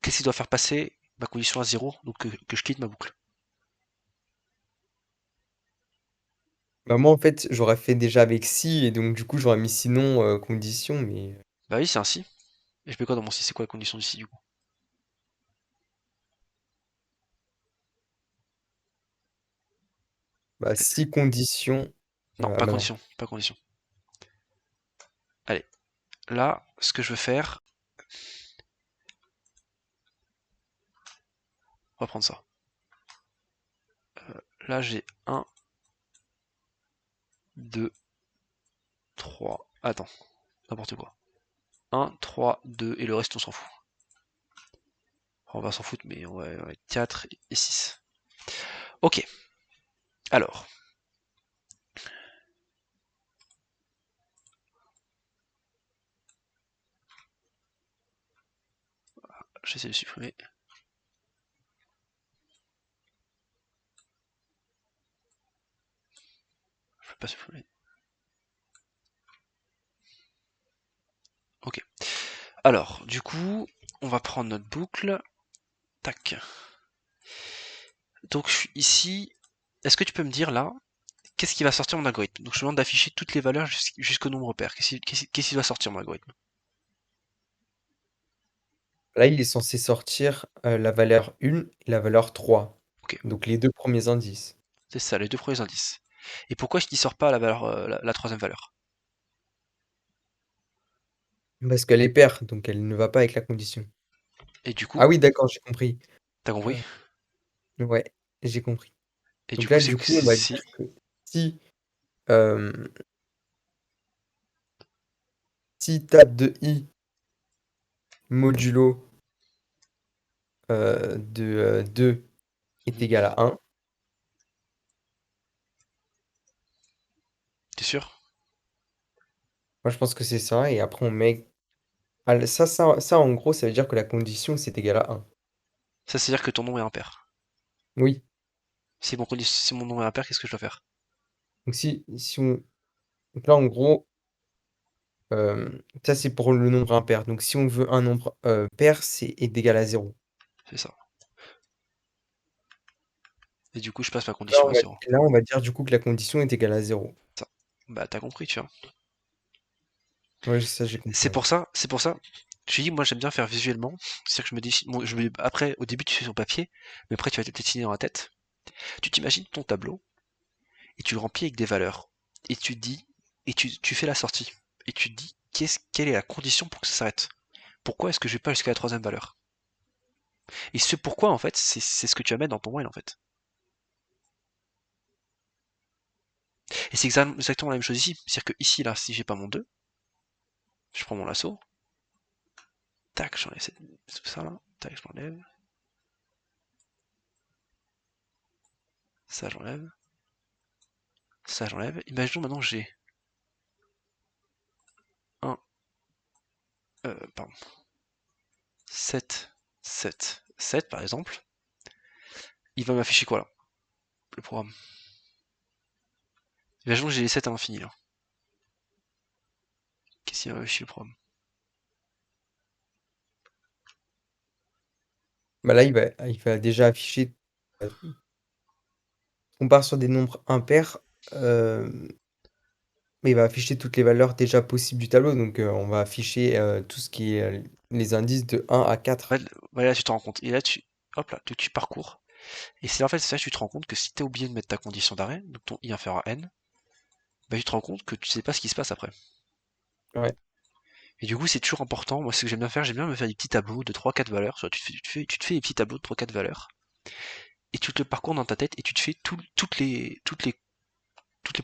Qu'est-ce qui doit faire passer ma condition à 0, donc que je quitte ma boucle? Bah, moi, en fait, j'aurais fait déjà avec si et donc du coup, j'aurais mis sinon, condition, mais Bah oui, c'est un si. Et je mets quoi dans mon si? C'est quoi la condition du si du coup? bah, si condition, Non, ah pas bah, non. condition, pas condition. Allez, là, ce que je veux faire, on va prendre ça. Là, j'ai 1, 2, 3. Attends, n'importe quoi. 1, 3, 2, et le reste, on s'en fout. On va s'en foutre, mais on va mettre 4 et 6. Ok, alors, j'essaie de supprimer. Je peux pas supprimer. Ok. Alors, du coup, on va prendre notre boucle. Tac. Donc, je suis ici. Est-ce que tu peux me dire là, qu'est-ce qui va sortir mon algorithme? Donc, je demande d'afficher toutes les valeurs jusqu'au nombre pair. Qu'est-ce qui doit sortir mon algorithme? Là, il est censé sortir, la valeur 1 et la valeur 3. Ok, Donc les 2 premiers indices. c'est ça, les deux premiers indices. Et pourquoi est-ce qu'il sort pas la valeur, la troisième valeur? Parce qu'elle est paire, donc elle ne va pas avec la condition. Et du Ah coup, oui, d'accord, j'ai compris. t'as compris? Heu, ouais, j'ai compris. Et du Donc coup, là, c'est du que coup, on va si. dire que si, hem, si tab de i modulo, de, 2 est Mhm. égal à 1, T'es sûr? moi je pense que c'est ça et après on met ça en gros, ça veut dire que la condition c'est égal à 1. Ça, c'est-à-dire que ton nom est impair. Oui, Si mon nom est impair, qu'est-ce que je dois faire? donc si on donc là en gros, ça c'est pour le nombre impair. Donc si on veut un nombre, pair, c'est est égal à 0. C'est ça. Et du coup, je passe ma Là condition on à va 0. là on va dire du coup que la condition est égale à 0. Ça. Bah, t'as compris, tu vois. Ouais, ça j'ai compris, ouais. C'est pour ça. Je dis, moi, j'aime bien faire visuellement. C'est-à-dire que je me dis, bon, après, au début, tu fais sur papier, mais après, tu vas te dessiner dans la tête. Tu t'imagines ton tableau, et tu le remplis avec des valeurs. Et tu dis, et tu fais la sortie. Et tu te dis, quelle est la condition pour que ça s'arrête? Pourquoi est-ce que je vais pas jusqu'à la troisième valeur? Et ce pourquoi, en fait, c'est ce que tu vas mettre dans ton while, en fait. Et c'est exactement la même chose ici. C'est-à-dire que ici, là, si j'ai pas mon 2, je prends mon lasso, tac, j'enlève ça là, tac, je l'enlève, ça j'enlève, ça j'enlève. Imaginons maintenant que j'ai un, pardon, 7, 7, 7 par exemple. Il va m'afficher quoi là, le programme? Imaginons que j'ai les 7 à l'infini là. Qu'est-ce qu'il va m'afficher le programme? Bah là, il va déjà afficher, heu, on part sur des nombres impairs, mais il va afficher toutes les valeurs déjà possibles du tableau, donc on va afficher, tout ce qui est, les indices de 1 à 4. Ouais, ouais, là tu te rends compte. Et là hop là, tu parcours. Et c'est en fait c'est ça que tu te rends compte que si t'as oublié de mettre ta condition d'arrêt, donc ton i inférieur à n, bah tu te rends compte que tu sais pas ce qui se passe après. Ouais. Et du coup, c'est toujours important. Moi, ce que j'aime bien faire, j'aime bien me faire des petits tableaux de trois quatre valeurs. Soit tu te fais des petits tableaux de trois quatre valeurs. Et tu te le parcours dans ta tête et tu te fais toutes les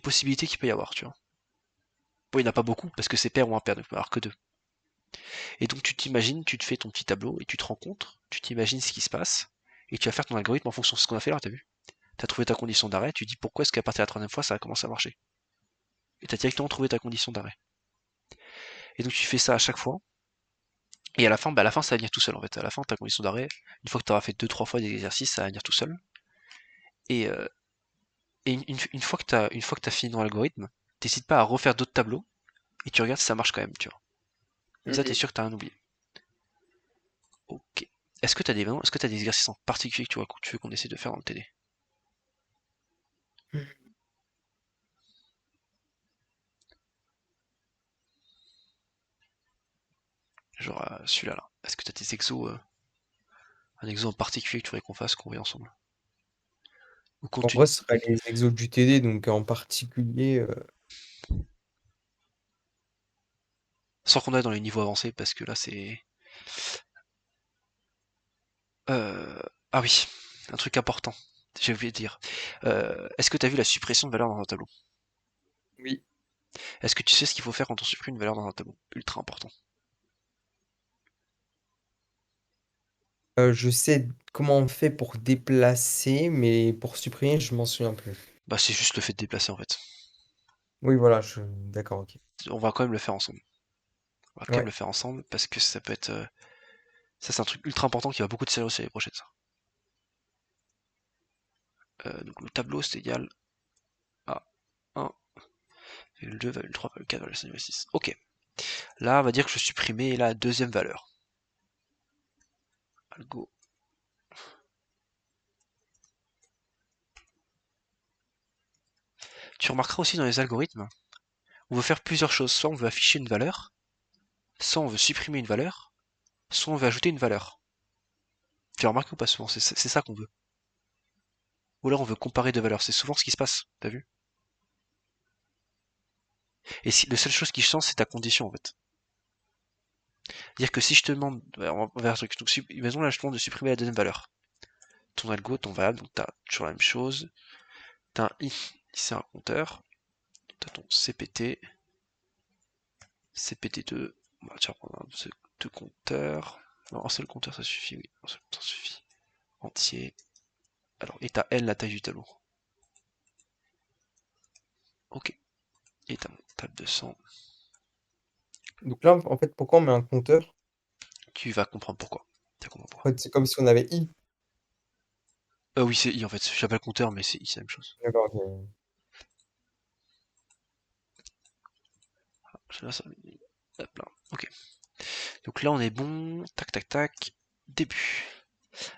possibilités qu'il peut y avoir, tu vois. Bon, il n'y en a pas beaucoup parce que c'est pair ou impair, donc il peut y en avoir que deux. Et donc, tu t'imagines, tu te fais ton petit tableau et tu te rends compte, tu t'imagines ce qui se passe et tu vas faire ton algorithme en fonction de ce qu'on a fait là, t'as vu? T'as trouvé ta condition d'arrêt, tu dis pourquoi est-ce qu'à partir de la troisième fois ça a commencé à marcher. Et t'as directement trouvé ta condition d'arrêt. Et donc tu fais ça à chaque fois. Et à la fin, ça va venir tout seul en fait. À la fin, ta condition d'arrêt, une fois que tu auras fait deux trois fois des exercices, ça va venir tout seul. Et, une fois que t'as fini dans l'algorithme, t'hésites pas à refaire d'autres tableaux et tu regardes si ça marche quand même, tu vois. Comme ça, t'es OK. sûr que t'as rien oublié. Ok. Est-ce que t'as des exercices en particulier que tu veux qu'on essaie de faire dans le TD? Genre celui-là là. Est-ce que t'as des exos, un exo en particulier que tu voudrais qu'on fasse, qu'on voit ensemble? Ou qu'on En tu... vrai, ce serait les exos du TD, donc en particulier, Sans qu'on aille dans les niveaux avancés, parce que là c'est. Euh... Ah oui, un truc important. J'ai oublié de dire. Est-ce que t'as vu la suppression de valeur dans un tableau? oui, Est-ce que tu sais ce qu'il faut faire quand on supprime une valeur dans un tableau? Ultra important. je sais comment on fait pour déplacer, mais pour supprimer, je m'en souviens plus. Bah c'est juste le fait de déplacer en fait. Oui, voilà, d'accord, OK. On va quand même le faire ensemble. On va quand même Ouais. le faire ensemble parce que ça peut être. Ça c'est un truc ultra important qui va beaucoup te servir aussi l'année prochaine. Ça. Donc le tableau c'est égal à 1, 2, 3, 4, 5, 6. Ok. Là on va dire que je supprimais la deuxième valeur. Algo. Tu remarqueras aussi dans les algorithmes, on veut faire plusieurs choses. Soit on veut afficher une valeur, soit on veut supprimer une valeur, soit on veut ajouter une valeur. Tu as remarqué ou pas souvent? C'est ça qu'on veut. Ou alors on veut comparer deux valeurs. C'est souvent ce qui se passe. T'as vu? Et si, la seule chose qui change, c'est ta condition en fait. C'est-à-dire que si je te demande, on va faire un truc. Donc, imaginons là, je te demande de supprimer la deuxième valeur. Ton algo, ton variable, donc t'as toujours la même chose. T'as un i, c'est un compteur. T'as ton CPT, CPT2. Tu vas prendre un seul deux compteurs. Non, un seul compteur ça suffit, oui. Un seul compteur suffit. Entier. Alors, et t'as N la taille du tableau. Ok. Et t'as mon table de 100. Donc là, en fait, pourquoi on met un compteur? Tu vas comprendre pourquoi. Tu vas comprendre En pourquoi. fait, c'est comme si on avait i. Oui, c'est i en fait. J'appelle compteur, mais c'est i, c'est la même chose. D'accord, OK. Là, ça... Hop là. Ok. Donc là, on est bon. Tac, tac, tac. Début.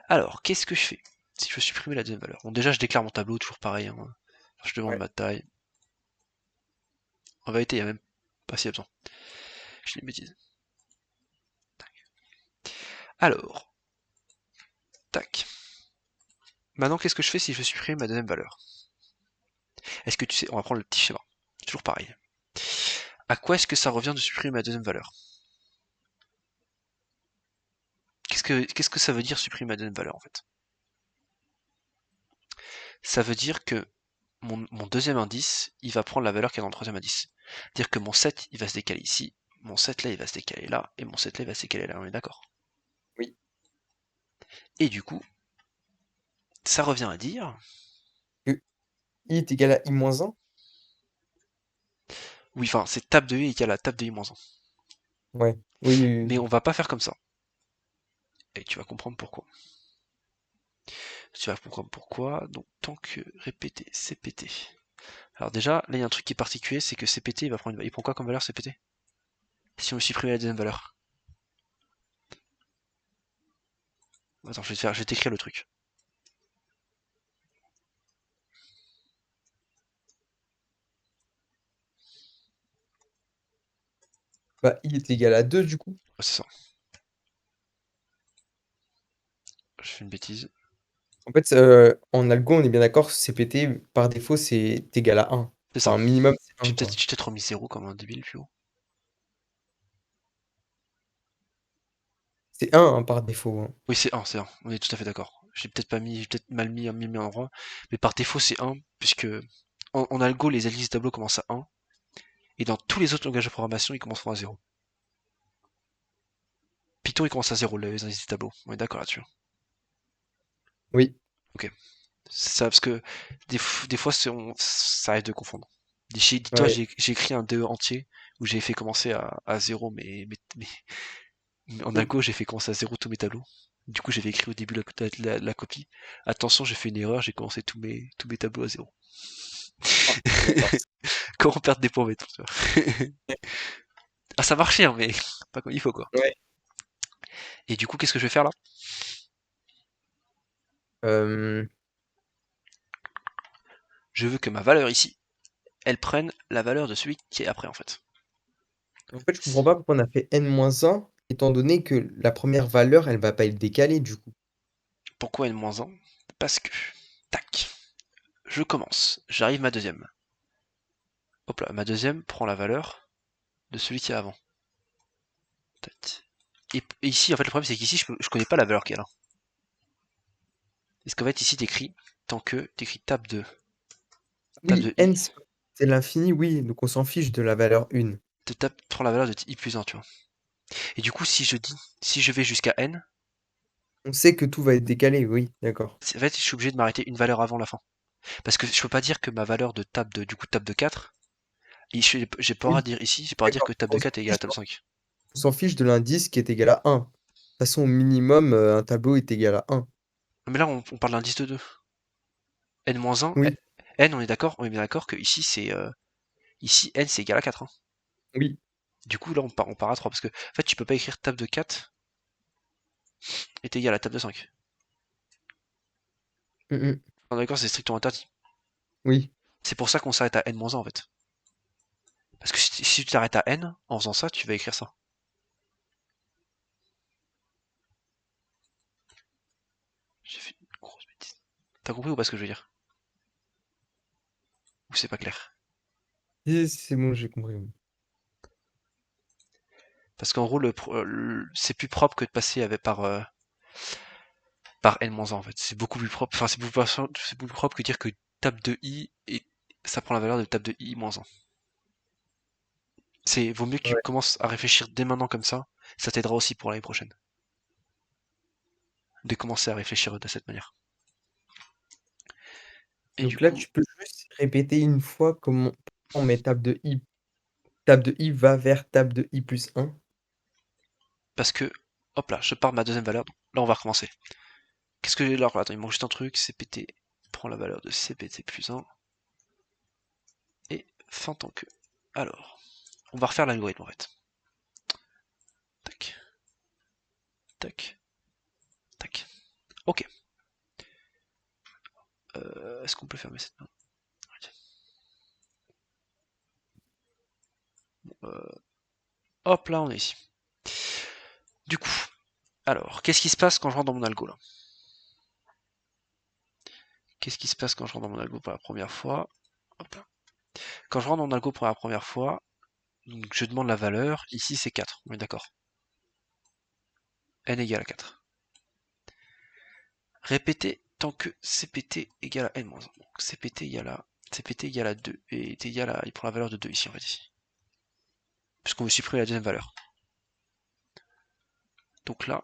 Alors, qu'est-ce que je fais si je veux supprimer la deuxième valeur? Bon, déjà, je déclare mon tableau, toujours pareil. Hein. Je demande Ouais. ma taille. En vérité, il n'y a même pas si besoin. Je dis une bêtise. Alors, tac. Maintenant, qu'est-ce que je fais si je veux supprimer ma deuxième valeur? Est-ce que tu sais, on va prendre le petit schéma. Toujours pareil. À quoi est-ce que ça revient de supprimer ma deuxième valeur? Qu'est-ce que ça veut dire supprimer ma deuxième valeur en fait? Ça veut dire que mon deuxième indice, il va prendre la valeur qu'il y a dans le troisième indice. C'est-à-dire que mon 7, il va se décaler ici, mon 7 là, il va se décaler là, et mon 7 là, il va se décaler là, on est d'accord? Oui. Et du coup, ça revient à dire, Que i est égal à i moins 1? oui, enfin, c'est table de i égale à table de i-1. Ouais. Oui, oui, oui, Mais oui. on va pas faire comme ça. Et tu vas comprendre pourquoi. Tu vas comprendre pourquoi. Donc, tant que répéter, CPT. Alors déjà, là, il y a un truc qui est particulier, c'est que CPT, il prend quoi comme valeur CPT? Si on supprime la deuxième valeur. Attends, je vais t'écrire le truc. Bah, i est égal à 2 du coup. Ah, c'est ça. Je fais une bêtise. En fait, en algo, on est bien d'accord, CPT, par défaut, c'est égal à 1. C'est ça. Enfin, minimum, c'est 1, quoi. J'ai peut-être remis 0 comme un débile plus haut. C'est 1, hein, par défaut, hein. Oui, c'est 1, c'est 1. On est tout à fait d'accord. J'ai peut-être mal mis en endroit. Mais par défaut, c'est 1, puisque en algo, les analyses de tableau commencent à 1. Et dans tous les autres langages de programmation, ils commenceront à 0. Python, il commence à 0, les analyses de tableau. On est d'accord là-dessus. Oui. Ok. C'est ça, parce que des fois, ça arrive de confondre. Dis-toi, Ouais. j'ai écrit un DE entier où j'ai fait commencer à 0, mais en algo, j'ai fait commencer à 0 tous mes tableaux. Du coup, j'avais écrit au début la copie. Attention, j'ai fait une erreur, j'ai commencé tous mes tableaux à 0. Ah, d'accord. Quand on perd des points, tu vois. Ah, ça marchait, hein, mais pas comme il faut, quoi. Ouais. Et du coup, qu'est-ce que je vais faire là? Euh, Je veux que ma valeur ici, elle prenne la valeur de celui qui est après, en fait. En fait, je comprends pas pourquoi on a fait n-1, étant donné que la première valeur, elle va pas être décalée du coup. Pourquoi n-1? Parce que, tac, je commence, j'arrive ma deuxième. Hop là, ma deuxième prend la valeur de celui qui est avant. Et ici, en fait, le problème, c'est qu'ici, je connais pas la valeur qu'elle a. Parce qu'en fait, ici, t'écris, tant que t'écris table Oui, de i, n, c'est l'infini, oui, donc on s'en fiche de la valeur 1. prends la valeur de i plus 1, tu vois. Et du coup, si je vais jusqu'à n, On sait que tout va être décalé, oui, d'accord. en fait, je suis obligé de m'arrêter une valeur avant la fin. Parce que je peux pas dire que ma valeur de table de 4, j'ai pas à Oui, dire ici, j'ai pas à dire d'accord. que table de 4 est égal à table 5. On s'en fiche de l'indice qui est égal à 1. De toute façon, au minimum, un tableau est égal à 1. Mais là, on parle d'indice de 2. N-1, Oui, n, on est bien d'accord que ici, n c'est égal à 4, hein. oui. Du coup, là, on part à 3, parce que, en fait, tu peux pas écrire table de 4 est égal à table de 5. Mhm. On est d'accord, c'est strictement interdit. Oui. C'est pour ça qu'on s'arrête à n-1, en fait. Parce que si tu t'arrêtes à n, en faisant ça, tu vas écrire ça. J'ai fait une grosse bêtise. T'as compris ou pas ce que je veux dire? Ou c'est pas clair? C'est bon, j'ai compris. Oui. Parce qu'en gros, c'est plus propre que de passer par n-1 en fait. C'est beaucoup plus propre. Enfin, c'est beaucoup plus propre que dire que table de i et ça prend la valeur de table de i moins 1. Vaut mieux que tu Ouais. commences à réfléchir dès maintenant comme ça t'aidera aussi pour l'année prochaine. De commencer à réfléchir de cette manière. Et du Donc là, coup, tu peux juste répéter une fois comment on met table de i. Table de i va vers table de i plus 1. parce que, hop là, je pars de ma deuxième valeur. Là, on va recommencer. Qu'est-ce que j'ai là? Attends, il manque juste un truc. CPT prend la valeur de CPT plus 1. Et fin tant que. Alors, on va refaire l'algorithme en fait. Tac, tac, tac. Ok. Est-ce qu'on peut fermer cette main? Hop là, on est ici. Du coup, alors, qu'est-ce qui se passe quand je rentre dans mon algo là? Qu'est-ce qui se passe quand je rentre dans mon algo pour la première fois? Hop là. Quand je rentre dans mon algo pour la première fois, donc je demande la valeur. Ici, c'est 4. On est d'accord. N égale à 4. Répéter tant que CPT égale à N-1. Donc CPT égale à 2 et est égal à. Il prend la valeur de 2 ici en fait ici. Puisqu'on veut supprimer la deuxième valeur. Donc là,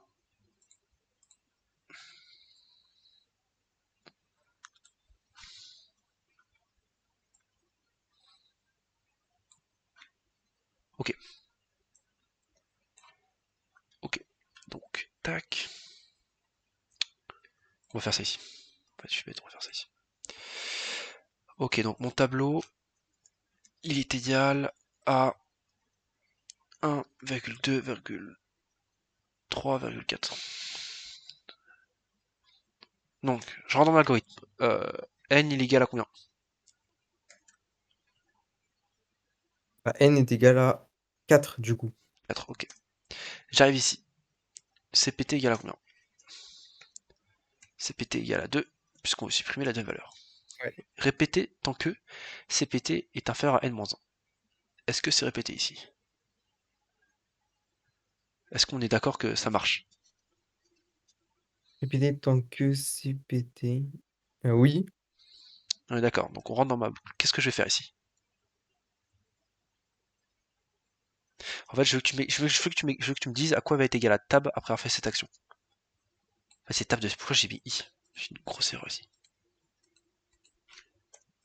ok. Ok. Donc, tac. On va faire ça ici. En fait, je suis bête, on va faire ça ici. Ok, donc mon tableau, il est égal à 1,2,3,4. Donc, je rentre dans mon algorithme. N, il est égal à combien? Bah, n est égal à 4 du coup. 4, ok. J'arrive ici. CPT égale à combien? CPT égale à 2, puisqu'on veut supprimer la deuxième valeur. Ouais. Répéter tant que CPT est inférieur à N-1. Est-ce que c'est répété ici? Est-ce qu'on est d'accord que ça marche? Répéter tant que CPT. Oui. On est d'accord, donc on rentre dans ma boucle. Qu'est-ce que je vais faire ici? En fait, je veux que tu me dises à quoi va être égal à tab après avoir fait cette action. Enfin, c'est tab de. Pourquoi j'ai mis i? J'ai une grosse erreur ici.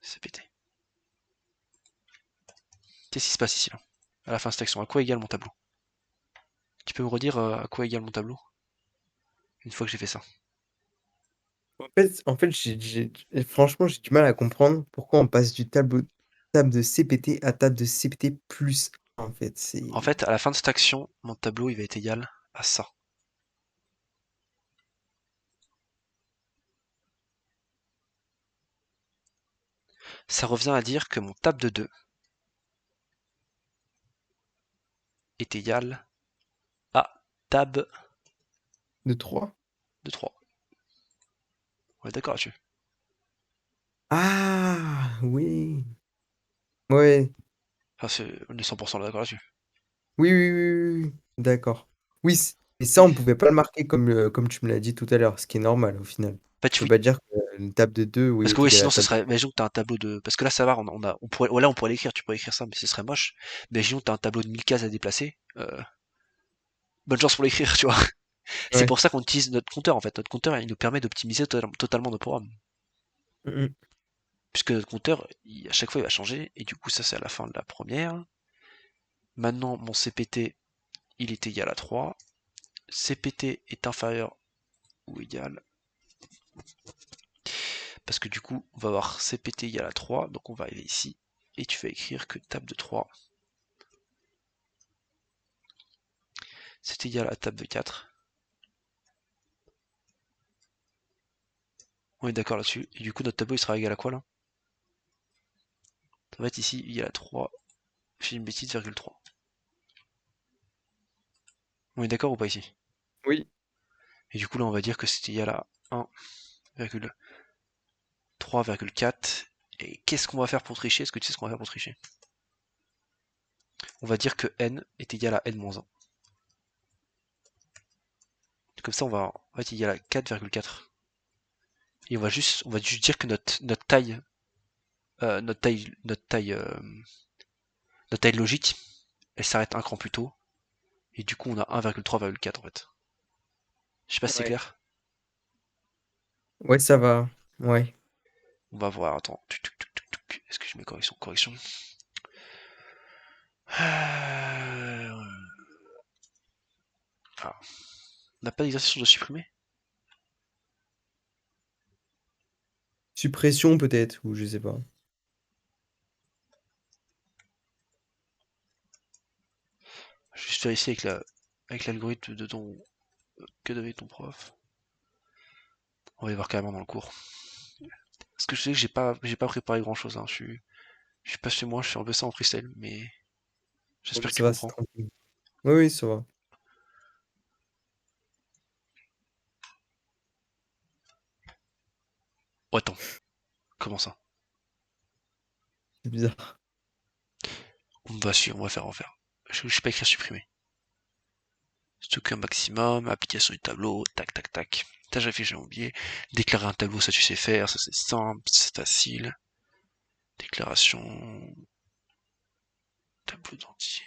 C'est pété. Qu'est-ce qui se passe ici là? À la fin de cette action, à quoi égale mon tableau? Tu peux me redire à quoi égale mon tableau? Une fois que j'ai fait ça. En fait, franchement, j'ai du mal à comprendre pourquoi on passe du table de CPT à table de CPT plus 1, en fait, En c'est fait, à la fin de cette action, mon tableau il va être égal à ça. Ça revient à dire que mon table de 2 est égal à tab de 3. de 3. On est d'accord là-dessus. Ah! Oui. Ouais. Enfin, on est 100% d'accord là-dessus. Oui, oui, oui, oui, oui. D'accord. Oui, c et ça, on pouvait pas le marquer comme tu me l'as dit tout à l'heure, ce qui est normal au final. Bah, Tu oui, peux pas dire qu'une table de 2, oui, parce que est ouais, égale à sinon la ça table serait. Imaginons que t'as un tableau de. Parce que là ça va, on pourrait. Là on pourrait l'écrire, tu pourrais écrire ça, mais ce serait moche. Mais imaginons que t'as un tableau de 1000 cases à déplacer. Bonne chance pour l'écrire, tu vois. C'est ouais. pour ça qu'on utilise notre compteur en fait. Notre compteur il nous permet d'optimiser totalement nos programmes. Mmh mh. Puisque notre compteur, à chaque fois il va changer. Et du coup ça c'est à la fin de la première. Maintenant mon CPT il est égal à 3. CPT est inférieur ou égal. Parce que du coup on va avoir CPT égal à 3. Donc on va arriver ici. Et tu vas écrire que table de 3 c'est égal à table de 4. On est d'accord là-dessus. Et du coup, notre tableau, il sera égal à quoi, là? Ça va être ici, égal à 3, j'ai une bêtise, virgule 3. On est d'accord ou pas ici? Oui. Et du coup, là, on va dire que c'est égal à 1,3,4. Et qu'est-ce qu'on va faire pour tricher? Est-ce que tu sais ce qu'on va faire pour tricher? On va dire que n est égal à n-1. Comme ça, on va être égal à 4,4. Et on va juste dire que notre taille, notre taille, notre taille logique, elle s'arrête un cran plus tôt. Et du coup, on a 1,3,4 en fait. Je sais pas si c'est Ouais. clair. Ouais, ça va. Ouais. On va voir, attends. Est-ce que je mets correction? Correction. Ah, on n'a pas d'exercice de supprimer? Suppression peut-être ou je sais pas. Je vais juste vérifier avec l'algorithme de que donne ton prof. On va y voir carrément dans le cours. Parce que je sais que j'ai pas préparé grand chose, hein. Je suis pas chez moi, je fais un peu ça en freestyle, mais Bon, j'espère bah, que tu ça va, c'est comprends. tranquille. Oui, oui, ça va. Oh, attends, comment ça? C'est bizarre. On va faire, on va faire. Je sais pas écrire supprimer. Stocker un maximum, application du tableau, tac tac tac. Tâche affichée, j'ai oublié. Déclarer un tableau, ça tu sais faire, ça c'est simple, c'est facile. Déclaration, tableau d'entier.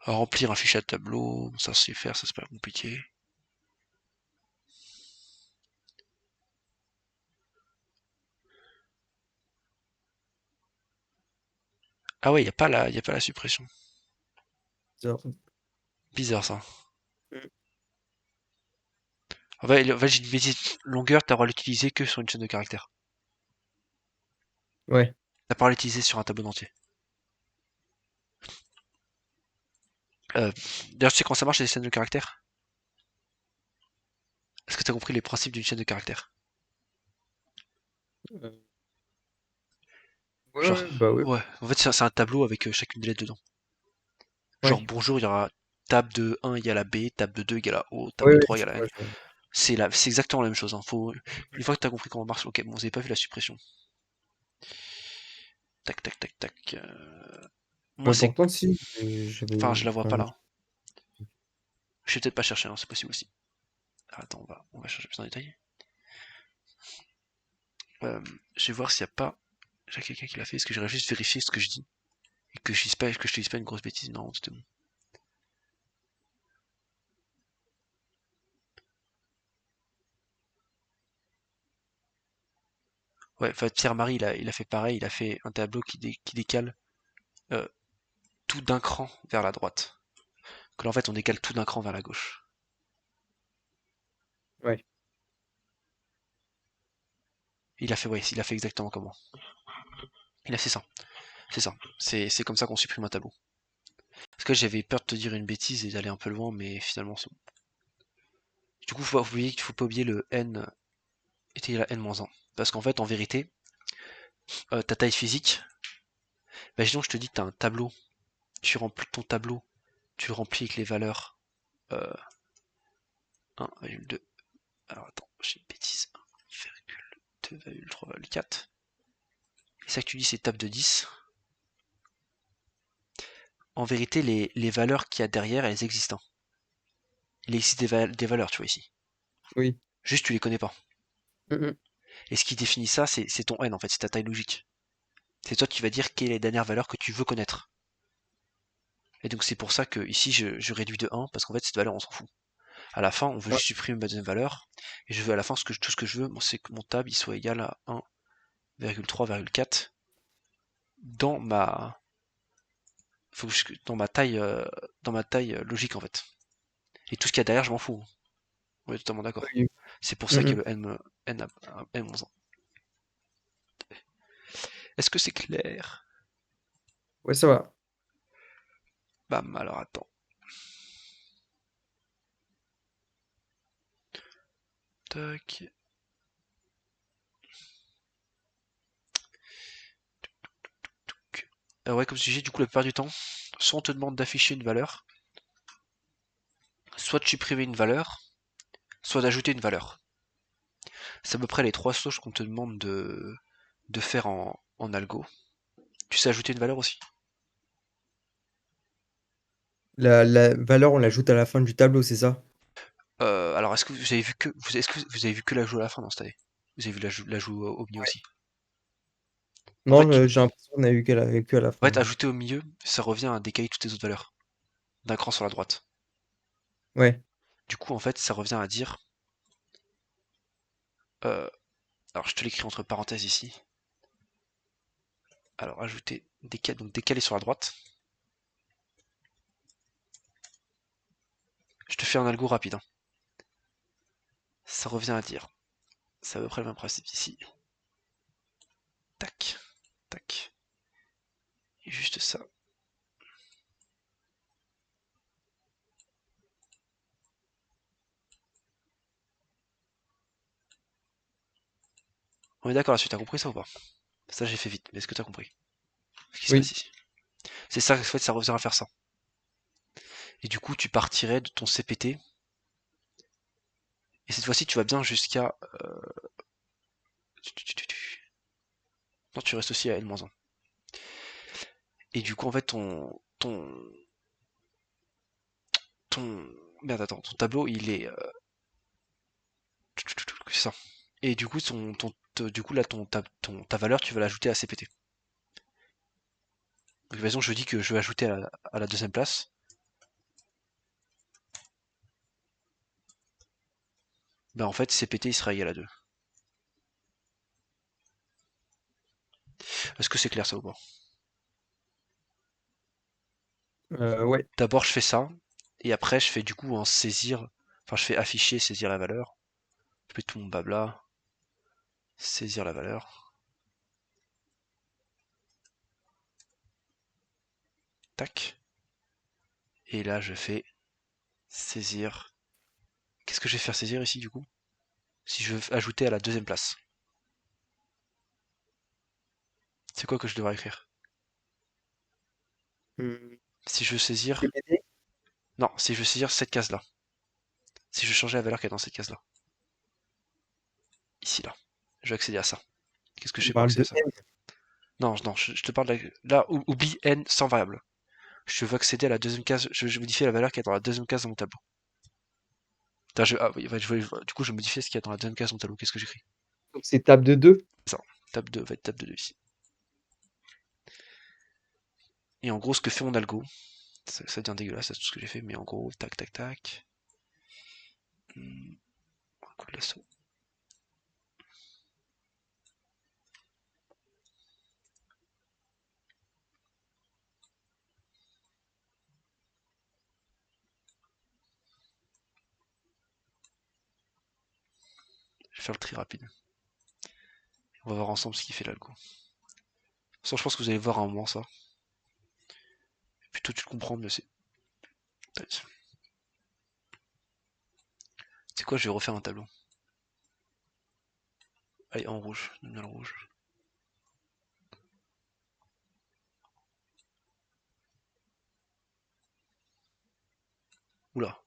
Remplir un fichier à tableau, ça c'est faire, ça c'est pas compliqué. Ah ouais, y a pas la suppression. Bizarre. Bizarre ça. Mmh. En fait, j'ai une bêtise. Longueur, t'as le droit de l'utiliser que sur une chaîne de caractères. Ouais. T'as pas le droit de l'utiliser sur un tableau entier. Euh, D'ailleurs, tu sais comment ça marche les chaînes de caractères? Est-ce que t'as compris les principes d'une chaîne de caractères? Heu, ouais, Genre, ouais, bah, ouais. ouais, en fait c'est un tableau avec chacune des lettres dedans. Genre Ouais. bonjour, il y aura table de 1 égale à B, table de 2 égale à O, table Ouais, de ouais, 3 je égale à N. vois, je vois. C'est exactement la même chose, hein. Une fois que t'as compris comment marche, ok, bon, vous avez pas vu la suppression. Tac, tac, tac, tac. Moi, Ouais, c'est. pourtant si, Enfin, j'avais je la vois pas enfin, là. Je vais peut-être pas chercher, hein, c'est possible aussi. Ah, attends, on va chercher plus en détail. Euh, je vais voir s'il y a pas. J'ai quelqu'un qui l'a fait. Est-ce que j'aurais juste vérifié ce que je dis et que je te dise pas une grosse bêtise? Non, c'était bon. Ouais, enfin, Pierre-Marie, il a fait pareil, il a fait un tableau qui décale euh, tout d'un cran vers la droite. Que là, en fait, on décale tout d'un cran vers la gauche. Ouais. Ouais, il a fait exactement comment. Il a fait ça. C'est ça. C'est comme ça qu'on supprime un tableau. Parce que j'avais peur de te dire une bêtise et d'aller un peu loin, mais finalement, c'est bon. Du coup, faut pas oublier le n est égal à n-1. Parce qu'en fait, en vérité, ta taille physique, bah, sinon je te dis que tu as un tableau, tu remplis ton tableau, tu le remplis avec les valeurs 1,2. Alors attends, j'ai une bêtise. 1,2, 3, 4. Et ça que tu dis, c'est table de 10. En vérité, les valeurs qu'il y a derrière, elles existent, hein. Il existe des valeurs, tu vois, ici. Oui. Juste, tu les connais pas. Mhm. Et ce qui définit ça, c'est ton n, en fait, c'est ta taille logique. C'est toi qui vas dire quelle est la dernière valeur que tu veux connaître. Et donc c'est pour ça que ici je réduis de 1, parce qu'en fait cette valeur on s'en fout. À la fin, on veut Ouais. juste supprimer ma deuxième valeur, et je veux à la fin tout ce que je veux, c'est que mon table il soit égal à 1,3,4 dans ma dans ma taille logique en fait. Et tout ce qu'il y a derrière, je m'en fous. On est totalement d'accord. Oui. C'est pour ça que Mhm. le n a n-1. Est-ce que c'est clair? Ouais, ça va. Bam, alors attends. Tac. Ouais, comme je disais, du coup, la plupart du temps, soit on te demande d'afficher une valeur, soit de supprimer une valeur, soit d'ajouter une valeur. C'est à peu près les trois choses qu'on te demande de faire en algo. Tu sais ajouter une valeur aussi. La valeur, on l'ajoute à la fin du tableau, c'est ça? Alors, est-ce que vous avez vu que est-ce que vous avez vu que l'ajout à la fin dans cette année? Vous avez vu l'ajout au milieu Ouais. aussi. En Non, fait, j'ai l'impression qu'on a eu que à la fin. ajouter au milieu, ça revient à décaler toutes les autres valeurs d'un cran sur la droite. Ouais. Du coup, en fait, ça revient à dire, euh, alors je te l'écris entre parenthèses ici. Alors, ajouter, donc décaler sur la droite. Je te fais un algo rapide, hein. Ça revient à dire, c'est à peu près le même principe ici. Tac, tac. Et juste ça. On est d'accord là-dessus, t'as compris ça ou pas? Ça j'ai fait vite, mais est-ce que t'as compris ce qui se passe Oui. ici? C'est ça, en fait, ça revient à faire ça. Et du coup, tu partirais de ton CPT, et cette fois-ci, tu vas bien jusqu'à... Non, tu restes aussi à N-1. Et du coup, en fait, ton... Merde, attends, ton tableau, il est... C'est ça. Et du coup, du coup là, ta valeur, tu vas l'ajouter à CPT. Donc, par exemple, je dis que je vais ajouter à la deuxième place. Ben, en fait, CPT, il sera égal à 2. Est-ce que c'est clair ça ou pas? Ouais. D'abord, je fais ça, et après, je fais du coup un saisir, enfin, je fais afficher, saisir la valeur. Je mets tout mon blabla, saisir la valeur, tac. Et là, je fais saisir. Qu'est-ce que je vais faire saisir ici du coup? Si je veux ajouter à la deuxième place. C'est quoi que je devrais écrire? Hmm. Si je veux saisir. CPT? Non, si je veux saisir cette case-là. Si je veux changer la valeur qui est dans cette case-là. Ici, là. Je vais accéder à ça. Qu'est-ce que je On fais pour parle accéder à de ça? N. Non, non, je te parle de là, oublie n sans variable. Je veux accéder à la deuxième case. Je modifie la valeur qui est dans la deuxième case de mon tableau. Attends, ah, oui, du coup, je modifie ce qu'il y a dans la deuxième case de mon tableau. Qu'est-ce que j'écris? Donc c'est table de 2. Ça. Table 2 va être table 2 ici. Et en gros, ce que fait mon algo, ça devient dégueulasse, c'est tout ce que j'ai fait, mais en gros, tac, tac, tac. Un coup de lasso. vais faire le tri rapide. On va voir ensemble ce qu'il fait là, le coup. Ça, je pense que vous allez voir à un moment ça. Et puis toi, tu le comprends mieux, c'est. C'est quoi, je vais refaire un tableau. Allez, en rouge, donne le rouge. Oula.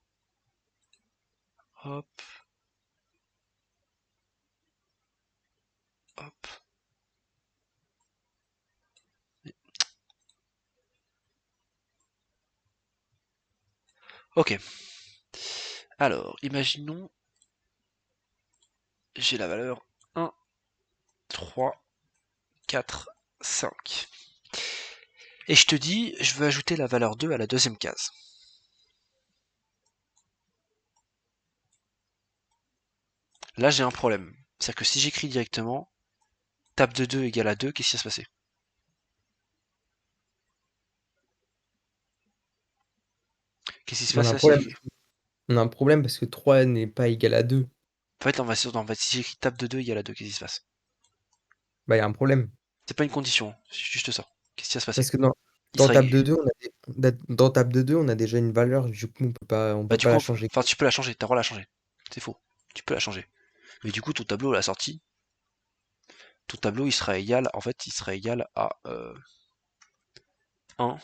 Hop. Hop. Ok. Alors, imaginons, j'ai la valeur 1, 3, 4, 5. Et je te dis, je veux ajouter la valeur 2 à la deuxième case. Là, j'ai un problème. C'est-à-dire que si j'écris directement, table de 2 égale à 2, qu'est-ce qui va se passer? Qu'est-ce qui se On a passe un là si problème. j'écris? On a un problème parce que 3 n'est pas égal à 2. En fait, si j'écris table de 2 égale à 2, qu'est-ce qui se passe? Bah, il y a un problème. C'est pas une condition, c'est juste ça. Qu'est-ce qui va se passer? Parce que Il dans sera. table de 2, dans table de 2, on a déjà une valeur, du coup, on Bah peut du pas coup, la changer. enfin tu peux la changer, t'as le droit de la changer. C'est faux. Tu peux la changer. Mais du coup, ton tableau à la sortie, ton tableau il sera égal, en fait, il sera égal à 1,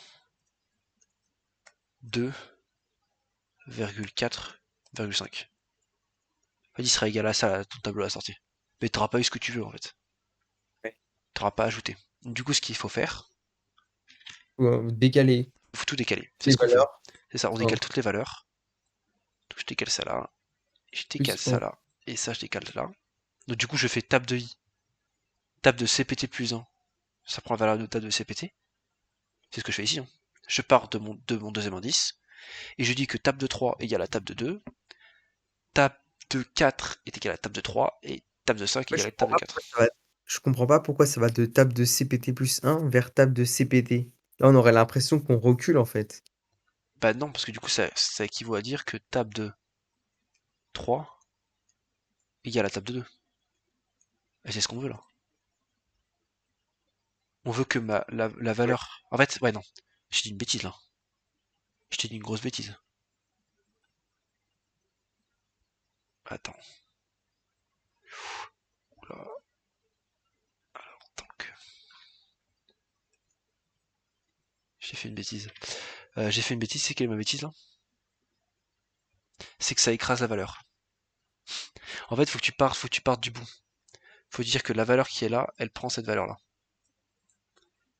2,4,5. En fait, il sera égal à ça, ton tableau à la sortie. Mais t'auras pas eu ce que tu veux, en fait. Ouais. T'auras pas ajouté. Du coup, ce qu'il faut faire, Ou, décaler il faut tout décaler. C'est les ce qu'on fait. valeurs, C'est ça, on plus décale 1, toutes les valeurs. Donc je décale ça là, je décale plus ça 1. là, et ça je décale là. Donc du coup, je fais table de i, table de cpt plus 1. Ça prend la valeur de table de cpt. C'est ce que je fais ici. Hein. Je pars de mon deuxième indice, et je dis que table de 3 égale à table de 2, table de 4 est égale à table de 3, et table de 5 Ouais, égale à table de 4. je comprends pas pourquoi ça va de table de CPT plus 1 vers table de CPT. Là, on aurait l'impression qu'on recule, en fait. Bah non, parce que du coup, ça équivaut à dire que table de 3 égale à table de 2. Et c'est ce qu'on veut là. On veut que la Ouais. valeur... En fait, ouais non, je dis une bêtise là. Je t'ai dit une grosse bêtise. Attends. Oula. Donc, j'ai fait une bêtise. J'ai fait une bêtise, c'est quelle est ma bêtise là? C'est que ça écrase la valeur. En fait, faut que tu partes du bout. Faut dire que la valeur qui est là, elle prend cette valeur là.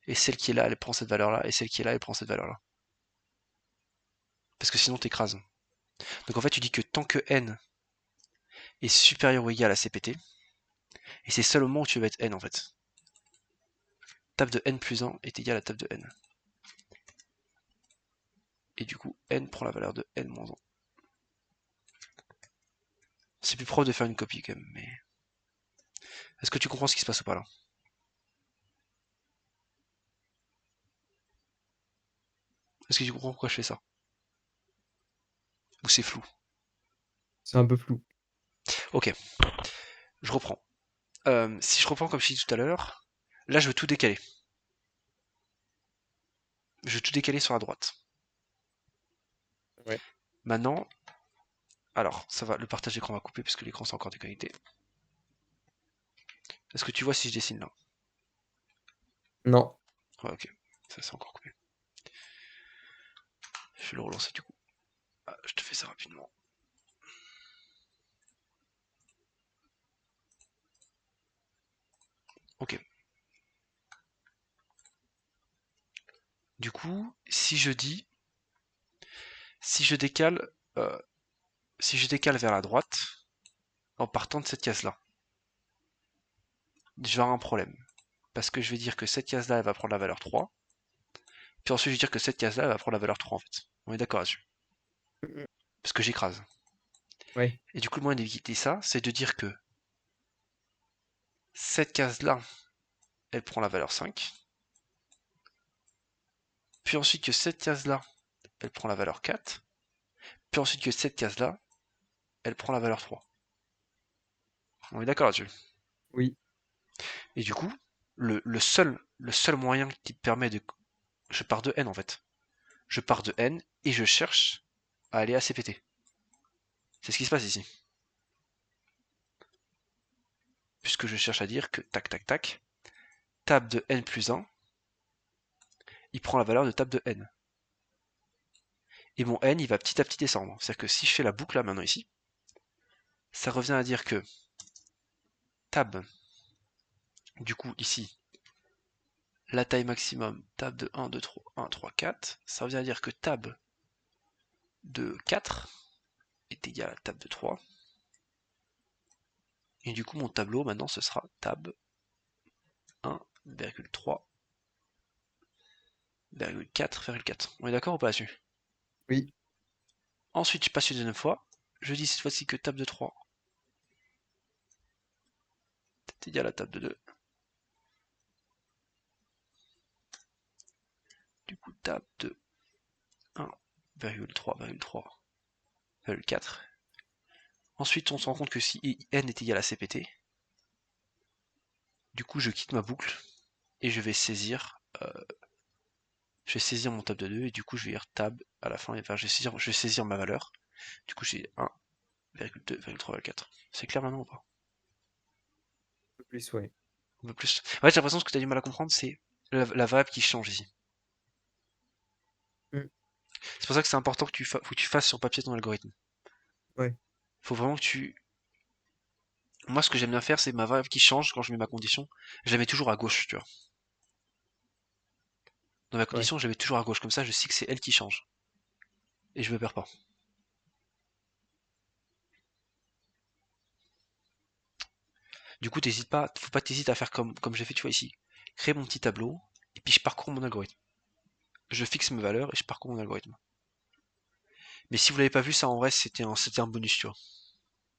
Et celle qui est là, elle prend cette valeur là. Et celle qui est là, elle prend cette valeur là. Parce que sinon t'écrases. Donc en fait, tu dis que tant que n est supérieur ou égal à cpt, et c'est seul au moment où tu veux mettre n en fait. Table de n plus 1 est égal à table de n. Et du coup, n prend la valeur de n moins 1. C'est plus proche de faire une copie quand même, mais... Est-ce que tu comprends ce qui se passe ou pas là? Est-ce que tu comprends pourquoi je fais ça? Ou c'est flou? C'est un peu flou. Ok, je reprends. Si je reprends comme je dis tout à l'heure, là je veux tout décaler. Je veux tout décaler sur la droite. Ouais. Maintenant, alors ça va, le partage d'écran va couper puisque l'écran c'est encore déconnecté. Est-ce que tu vois si je dessine là? Non. Ouais, ok, ça c'est encore coupé. Je vais le relancer du coup. Ah, je te fais ça rapidement. Ok. Du coup, si je décale, euh, si je décale vers la droite en partant de cette case là, je vais avoir un problème. Parce que je vais dire que cette case là elle va prendre la valeur 3. Puis ensuite je vais dire que cette case là elle va prendre la valeur 3 en fait. On est d'accord là-dessus. Parce que j'écrase. Ouais. Et du coup le moyen d'éviter ça, c'est de dire que cette case là, elle prend la valeur 5. Puis ensuite que cette case là, elle prend la valeur 4. Puis ensuite que cette case là, elle prend la valeur 3. On est d'accord là-dessus. Oui, Et du coup, le seul moyen qui te permet de... Je pars de n en fait. Je pars de n et je cherche à aller à CPT. C'est ce qui se passe ici. Puisque je cherche à dire que tac tac tac, tab de n plus 1, il prend la valeur de tab de n. Et mon n, il va petit à petit descendre. C'est-à-dire que si je fais la boucle là maintenant ici, ça revient à dire que tab, du coup ici, la taille maximum, tab de 1, 2, 3, 1, 3, 4, ça revient à dire que tab de 4 est égal à tab de 3. Et du coup, mon tableau, maintenant, ce sera tab 1,3, 4,4. On est d'accord ou pas là-dessus? oui, Ensuite, je passe une deuxième fois. Je dis cette fois-ci que tab de 3 est égal à tab de 2. Du coup, tab de 1,3,3,4. Ensuite, on se rend compte que si n est égal à cpt, du coup, je quitte ma boucle et je vais saisir mon tab de 2 et du coup, je vais dire tab à la fin. Et enfin, je vais saisir ma valeur. Du coup, j'ai 1,2,3,4. C'est clair maintenant ou pas? un peu plus, ouais. Un peu plus. Ouais, j'ai l'impression que ce que tu as du mal à comprendre, c'est la variable qui change ici. Mm, C'est pour ça que c'est important que faut que tu fasses sur papier ton algorithme. ouais, Faut vraiment que tu... Moi, ce que j'aime bien faire, c'est ma variable qui change quand je mets ma condition. Je la mets toujours à gauche, tu vois. Dans ma ouais. condition, je la mets toujours à gauche. Comme ça, je sais que c'est elle qui change. Et je me perds pas. Du coup, t'hésites pas, faut pas t'hésiter à faire comme j'ai fait, tu vois, ici. Créer mon petit tableau, et puis je parcours mon algorithme. Je fixe mes valeurs et je parcours mon algorithme. Mais si vous l'avez pas vu, ça en vrai, c'était un bonus, tu vois.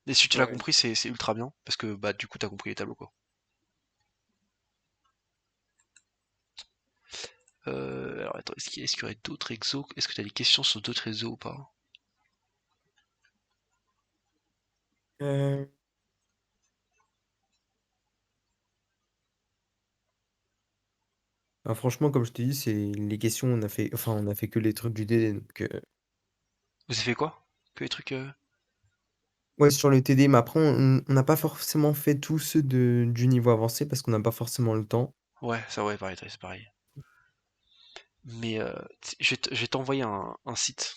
Et si tu l'as Ouais. compris, c'est ultra bien, parce que bah du coup t'as compris les tableaux quoi. Alors attends, est-ce qu'il y aurait d'autres exos? Est-ce que t'as des questions sur d'autres exos ou pas? Euh, franchement, comme je t'ai dit, c'est les questions, on a fait que les trucs du DD. Donc, Vous avez fait quoi? Que les trucs ouais, sur le TD, mais après, on n'a pas forcément fait tous ceux du niveau avancé parce qu'on n'a pas forcément le temps. Ouais, ça ouais, pareil, c'est pareil. Mais je vais t'envoyer un site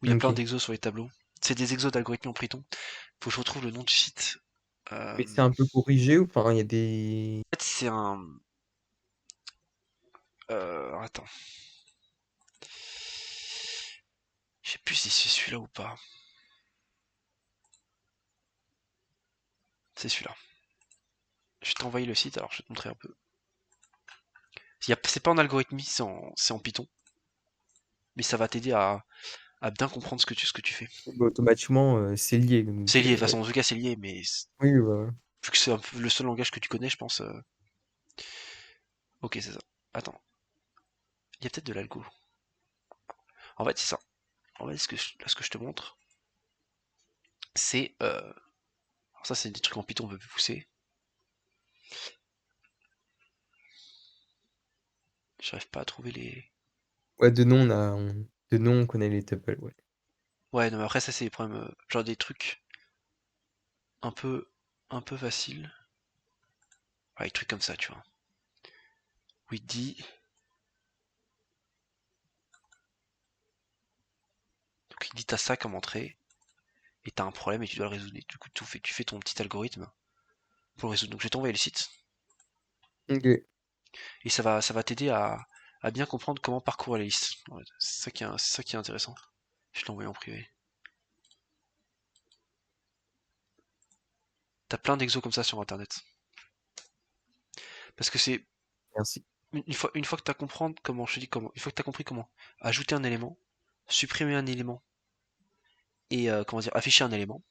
où il y a plein Ok. d'exos sur les tableaux. C'est des exos d'algorithmie en Python. Faut que je retrouve le nom du site. Mais c'est un peu corrigé ou enfin, il y a des. En fait, c'est un. Attends. Je sais plus si c'est celui-là ou pas. C'est celui-là. Je vais t'envoyer le site, alors je vais te montrer un peu. C'est pas en algorithmie, c'est en Python. Mais ça va t'aider à bien comprendre ce que tu fais. Bah, automatiquement, c'est lié. C'est Donc, lié, de toute façon, en tout cas c'est lié, mais oui, bah, vu que c'est un peu le seul langage que tu connais, je pense. Ok, c'est ça. Attends, il y a peut-être de l'algo. En fait, c'est ça. En fait, là, ce que je te montre, c'est. Alors ça, c'est des trucs en Python un peu plus poussés. J'arrive pas à trouver les. ouais, de nom, on connaît les tuples, ouais. Ouais, non, mais après, ça, c'est des problèmes. Genre des trucs un peu. Un peu faciles. Ouais, des trucs comme ça, tu vois. Où il te dit. Donc, il dit t'as ça comme entrée, et t'as un problème et tu dois le résoudre. Et du coup, tu fais ton petit algorithme pour le résoudre. Donc, je vais t'envoyer le site. Ok. Et ça va t'aider à bien comprendre comment parcourir les listes. Ouais, c'est ça qui est intéressant. Je l'ai envoyé en privé. T'as plein d'exos comme ça sur internet. Parce que c'est Merci. une fois que t'as compris comment, je te dis comment, une fois que t'as compris comment ajouter un élément, supprimer un élément et comment dire afficher un élément,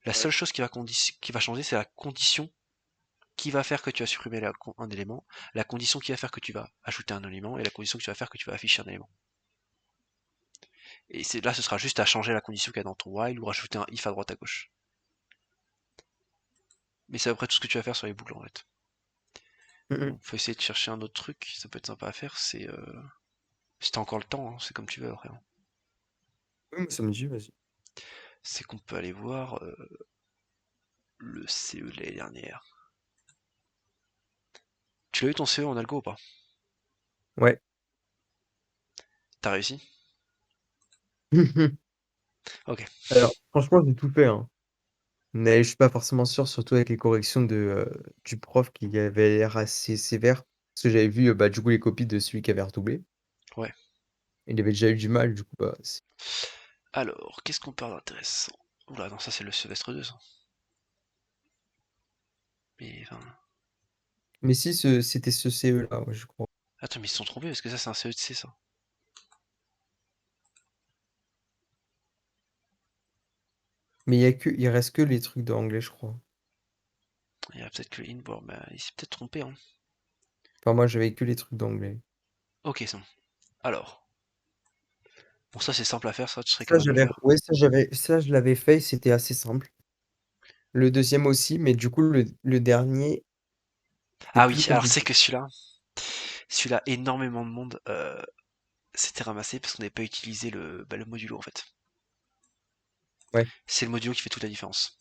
la Ouais. seule chose qui va changer, c'est la condition qui va faire que tu vas supprimer un élément, la condition qui va faire que tu vas ajouter un élément et la condition que tu vas faire que tu vas afficher un élément. Et là, ce sera juste à changer la condition qu'il y a dans ton while ou rajouter un if à droite à gauche. Mais c'est après tout ce que tu vas faire sur les boucles en fait. Mmh mh. Bon, faut essayer de chercher un autre truc, ça peut être sympa à faire, si t'as encore le temps, hein, c'est comme tu veux après, hein. Oui, moi ça me dit, vas-y. C'est qu'on peut aller voir le CE de l'année dernière. Tu l'as eu ton CE en algo ou pas? Ouais. T'as réussi? Ok. Alors, franchement, j'ai tout fait, hein, mais je suis pas forcément sûr, surtout avec les corrections du prof qui avait l'air assez sévère. Parce que j'avais vu, bah, du coup, les copies de celui qui avait redoublé. Ouais. Il avait déjà eu du mal, du coup, bah, c'est Alors, qu'est-ce qu'on parle d'intéressant? Oula, non, ça c'est le semestre 2, ça. Mais enfin. mais si c'était ce CE-là, ouais, je crois. Attends, mais ils se sont trompés parce que ça c'est un CE de C ça. Mais il reste que les trucs d'anglais, je crois. Il y a peut-être que Inboard, bah, il s'est peut-être trompé, hein. Enfin, moi, j'avais que les trucs d'anglais. Ok, c'est bon. Alors. Bon, ça c'est simple à faire, ça tu serais Ça, capable de le j'avais faire. ouais, ça, je l'avais fait et c'était assez simple. Le deuxième aussi, mais du coup, le dernier, c'était Ah plus oui, alors c'est compliqué. que celui-là, énormément de monde s'était ramassé parce qu'on n'avait pas utilisé le modulo en fait. Ouais. C'est le modulo qui fait toute la différence.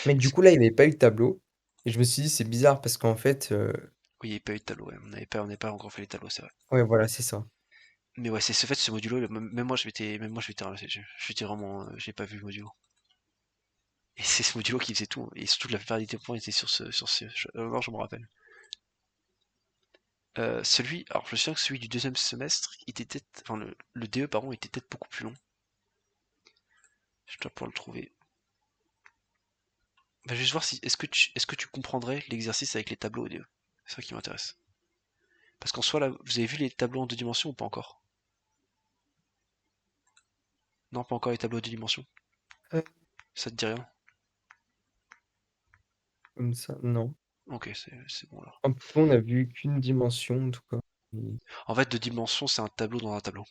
Mais du coup, là, il y avait pas eu de tableau et je me suis dit: «C'est bizarre» parce qu'en fait, Oui, il n'y avait pas eu de tableau, ouais. On n'avait pas encore fait les tableaux, c'est vrai. ouais, voilà, c'est ça. Mais ouais, c'est ce fait, ce modulo, même moi je m'étais ramassé dessus. Je m'étais vraiment, j'ai pas vu le modulo. Et c'est ce modulo qui faisait tout, hein. Et surtout que la plupart des points étaient non, je me rappelle. Alors je me souviens que celui du deuxième semestre, il était peut-être, enfin le DE pardon, était peut-être beaucoup plus long. Je dois pouvoir le trouver. Va juste voir si, est-ce que tu comprendrais l'exercice avec les tableaux au DE. C'est ça qui m'intéresse. Parce qu'en soi là, vous avez vu les tableaux en 2 dimensions ou pas encore? Non, pas encore les tableaux en 2 dimensions. Heu, Ça te dit rien? Comme ça, non. Ok, c'est bon alors. Un peu, on a vu qu'une dimension en tout cas. Et En fait, 2 dimensions, c'est un tableau dans un tableau.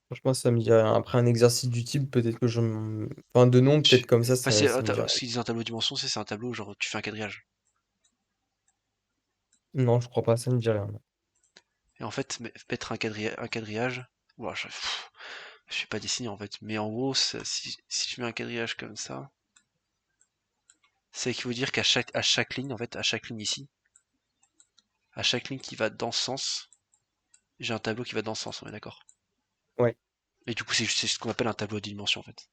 franchement, ça me dit rien. Après un exercice du type, peut-être que enfin, de nom, Je- peut-être comme ça, Enfin, ça me dit rien. ce qu'ils disent un tableau de dimension, c'est un tableau, genre tu fais un quadrillage. Non, je crois pas, ça me dit rien, non. Et en fait, mettre un quadrillage, ouah, je suis pas dessiné en fait, mais en gros, si tu mets un quadrillage comme ça, ça équivaut dire qu'à chaque ligne, en fait, à chaque ligne ici, à chaque ligne qui va dans ce sens, j'ai un tableau qui va dans ce sens, on est d'accord. Ouais, Et du coup, c'est ce qu'on appelle un tableau de dimension en fait.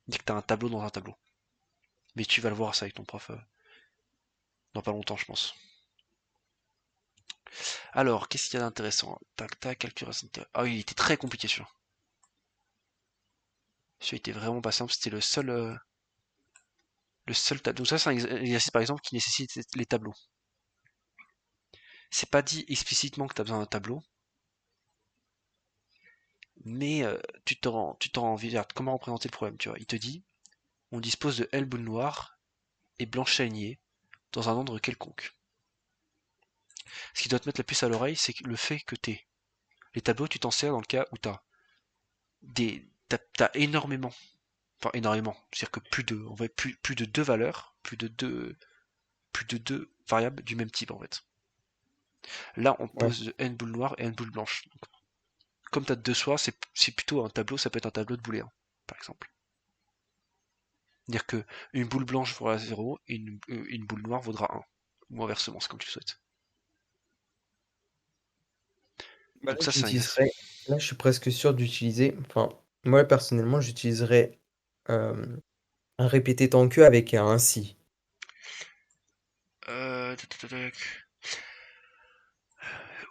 Dire que t'as un tableau dans un tableau. Mais tu vas le voir ça avec ton prof dans pas longtemps, je pense. Alors, qu'est-ce qu'il y a d'intéressant? Tac, tac, calculation. Ah oui, il était très compliqué celui-là. Celui-là était vraiment pas simple, c'était le seul tableau. Donc ça, c'est un exercice par exemple qui nécessite les tableaux. C'est pas dit explicitement que tu as besoin d'un tableau, mais tu te rends envie. Regarde, comment représenter le problème, tu vois. Il te dit, on dispose de L boules noires et blanches alignées dans un ordre quelconque. Ce qui doit te mettre la puce à l'oreille, c'est le fait que les tableaux, tu t'en sers dans le cas où t'as énormément, enfin énormément, c'est-à-dire que plus de deux valeurs, plus de deux variables du même type en fait. Là, on ouais. pose de n boules noires et n boules blanches. Comme tu as deux soirs, c'est plutôt un tableau, ça peut être un tableau de booléen, par exemple. Dire que une boule blanche vaudra 0 et une boule noire vaudra 1. Ou inversement, c'est comme tu le souhaites. Bah, Donc ça, c'est un exercice. là, je suis presque sûr d'utiliser enfin, moi, personnellement, j'utiliserais, hem, un répété tant que avec un si. Tac, tac, tac.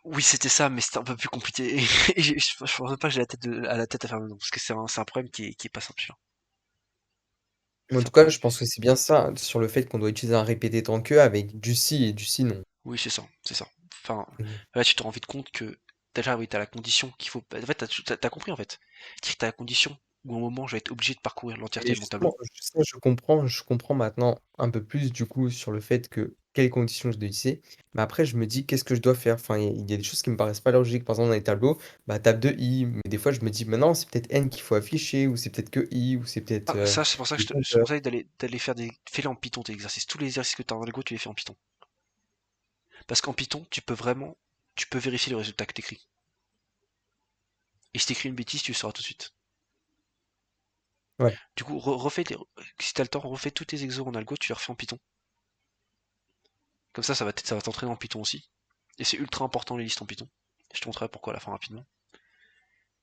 Oui, c'était ça, mais c'était un peu plus compliqué. Et je pense pas que j'ai à la tête à faire maintenant, parce que c'est un problème qui est pas simple, celui-là. En C'est un tout cas, problème. je pense que c'est bien ça, sur le fait qu'on doit utiliser un répété tant que avec du si et du sinon. Oui, c'est ça, c'est ça. Enfin, Mmh. là, tu te rends vite compte que déjà, oui, t'as la condition qu'il faut. En fait, t'as compris en fait. Dire que t'as la condition. où à un moment, je vais être obligé de parcourir Mais l'entièreté de mon justement, tableau. je comprends maintenant un peu plus du coup sur le fait que quelles conditions je dois utiliser. Mais après je me dis: «Qu'est-ce que je dois faire?» Enfin, il y a des choses qui me paraissent pas logiques. Par exemple, dans les tableaux, bah, table de i, mais des fois je me dis: «Mais non, c'est peut-être n qu'il faut afficher ou c'est peut-être que i ou c'est peut-être, Ah, ça, c'est pour ça que le je te compteur». conseille d'aller faire fais-les en Python tes exercices. Tous les exercices que tu as dans Lego, tu les fais en Python. Parce qu'en Python, tu peux vérifier le résultat que t'écris. Et si t'écris une bêtise, tu le sauras tout de suite. Ouais. Du coup, si t'as le temps, refais tous tes exos en algo, tu les refais en Python. Comme ça va t'entraîner en Python aussi. Et c'est ultra important les listes en Python. Je te montrerai pourquoi à la fin rapidement.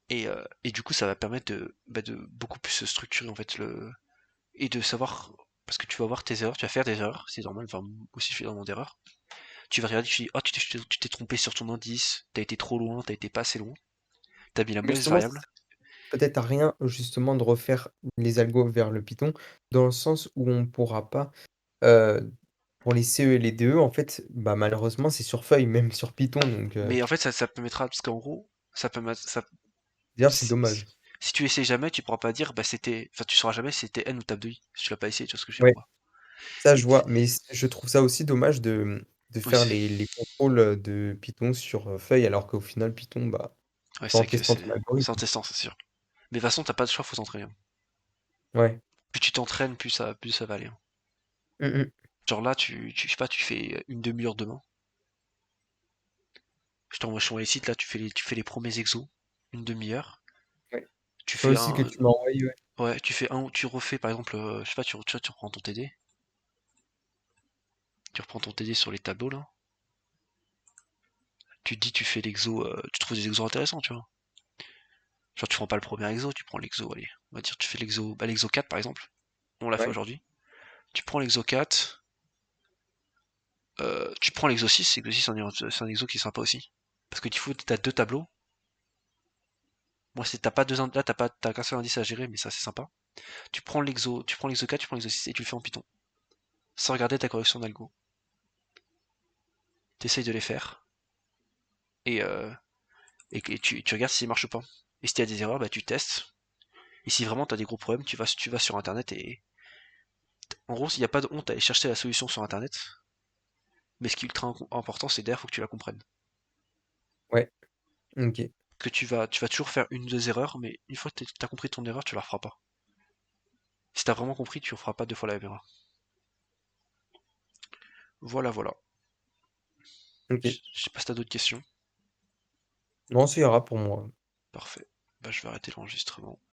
Et du coup, ça va permettre de beaucoup plus se structurer en fait et de savoir, parce que tu vas voir tes erreurs, tu vas faire des erreurs, c'est normal, enfin moi aussi je fais énormément d'erreurs. Tu vas regarder, tu dis, oh tu t'es trompé sur ton indice, t'as été trop loin, t'as été pas assez loin, t'as mis la Mais mauvaise justement, ça variable. peut-être à rien justement de refaire les algos vers le Python, dans le sens où on pourra pas, heu, pour les CE et les DE en fait, bah, malheureusement c'est sur feuille, même sur Python donc Mais en fait ça permettra, parce qu'en gros, d'ailleurs c'est si, dommage. si tu essaies jamais, tu pourras pas dire, bah enfin tu sauras jamais si c'était N ou table de I, si tu l'as pas essayé, tu vois ce que je veux dire Ouais. ou pas. Ça, je vois, mais je trouve ça aussi dommage de Oui, faire les contrôles, de Python sur, feuille alors qu'au final Python, bah, ouais, c'est c'est en vrai que testant ton c'est en algorithme. testant, c'est sûr. Mais de toute façon, t'as pas de choix, faut s'entraîner, hein. Ouais. Plus tu t'entraînes, plus ça va aller, hein. Mmh mh. Genre là, je sais pas, tu fais une demi-heure demain. Je t'envoie les sites, là, tu fais les premiers exos, une demi-heure. Ouais. Tu Ceux fais aussi que un, tu m'as envoyé, ouais. ouais, tu refais, par exemple, je sais pas, tu reprends ton TD. Tu reprends ton TD sur les tableaux, là. Tu te dis, tu fais l'exo, tu trouves des exos intéressants, tu vois. Genre, tu prends pas le premier exo, tu prends l'exo, allez. On va dire, tu fais l'exo 4, par exemple. On l'a fait Ouais, aujourd'hui. Tu prends l'exo 4, tu prends l'exo 6, l'exo 6, c'est un exo qui est sympa aussi. Parce que t'as deux tableaux. Moi, c'est, t'as pas deux, là, t'as qu'un seul indice à gérer, mais ça, c'est sympa. Tu prends l'exo 4, tu prends l'exo 6 et tu le fais en Python. Sans regarder ta correction d'algo. T'essayes de les faire. Et, euh, et tu regardes s'ils marchent pas. Et si tu as des erreurs, bah tu testes. Et si vraiment tu as des gros problèmes, tu vas sur internet et en gros, s'il n'y a pas de honte à aller chercher la solution sur internet, mais ce qui est ultra important, c'est d'ailleurs faut que tu la comprennes. ouais, OK, Que tu vas toujours faire une ou deux erreurs, mais une fois que tu as compris ton erreur, tu la referas pas. Si tu as vraiment compris, tu ne referas pas deux fois la même erreur. Voilà, voilà. OK. Je sais pas si t'as d'autres questions. Non, ça ira pour moi. Parfait. Bah, je vais arrêter l'enregistrement.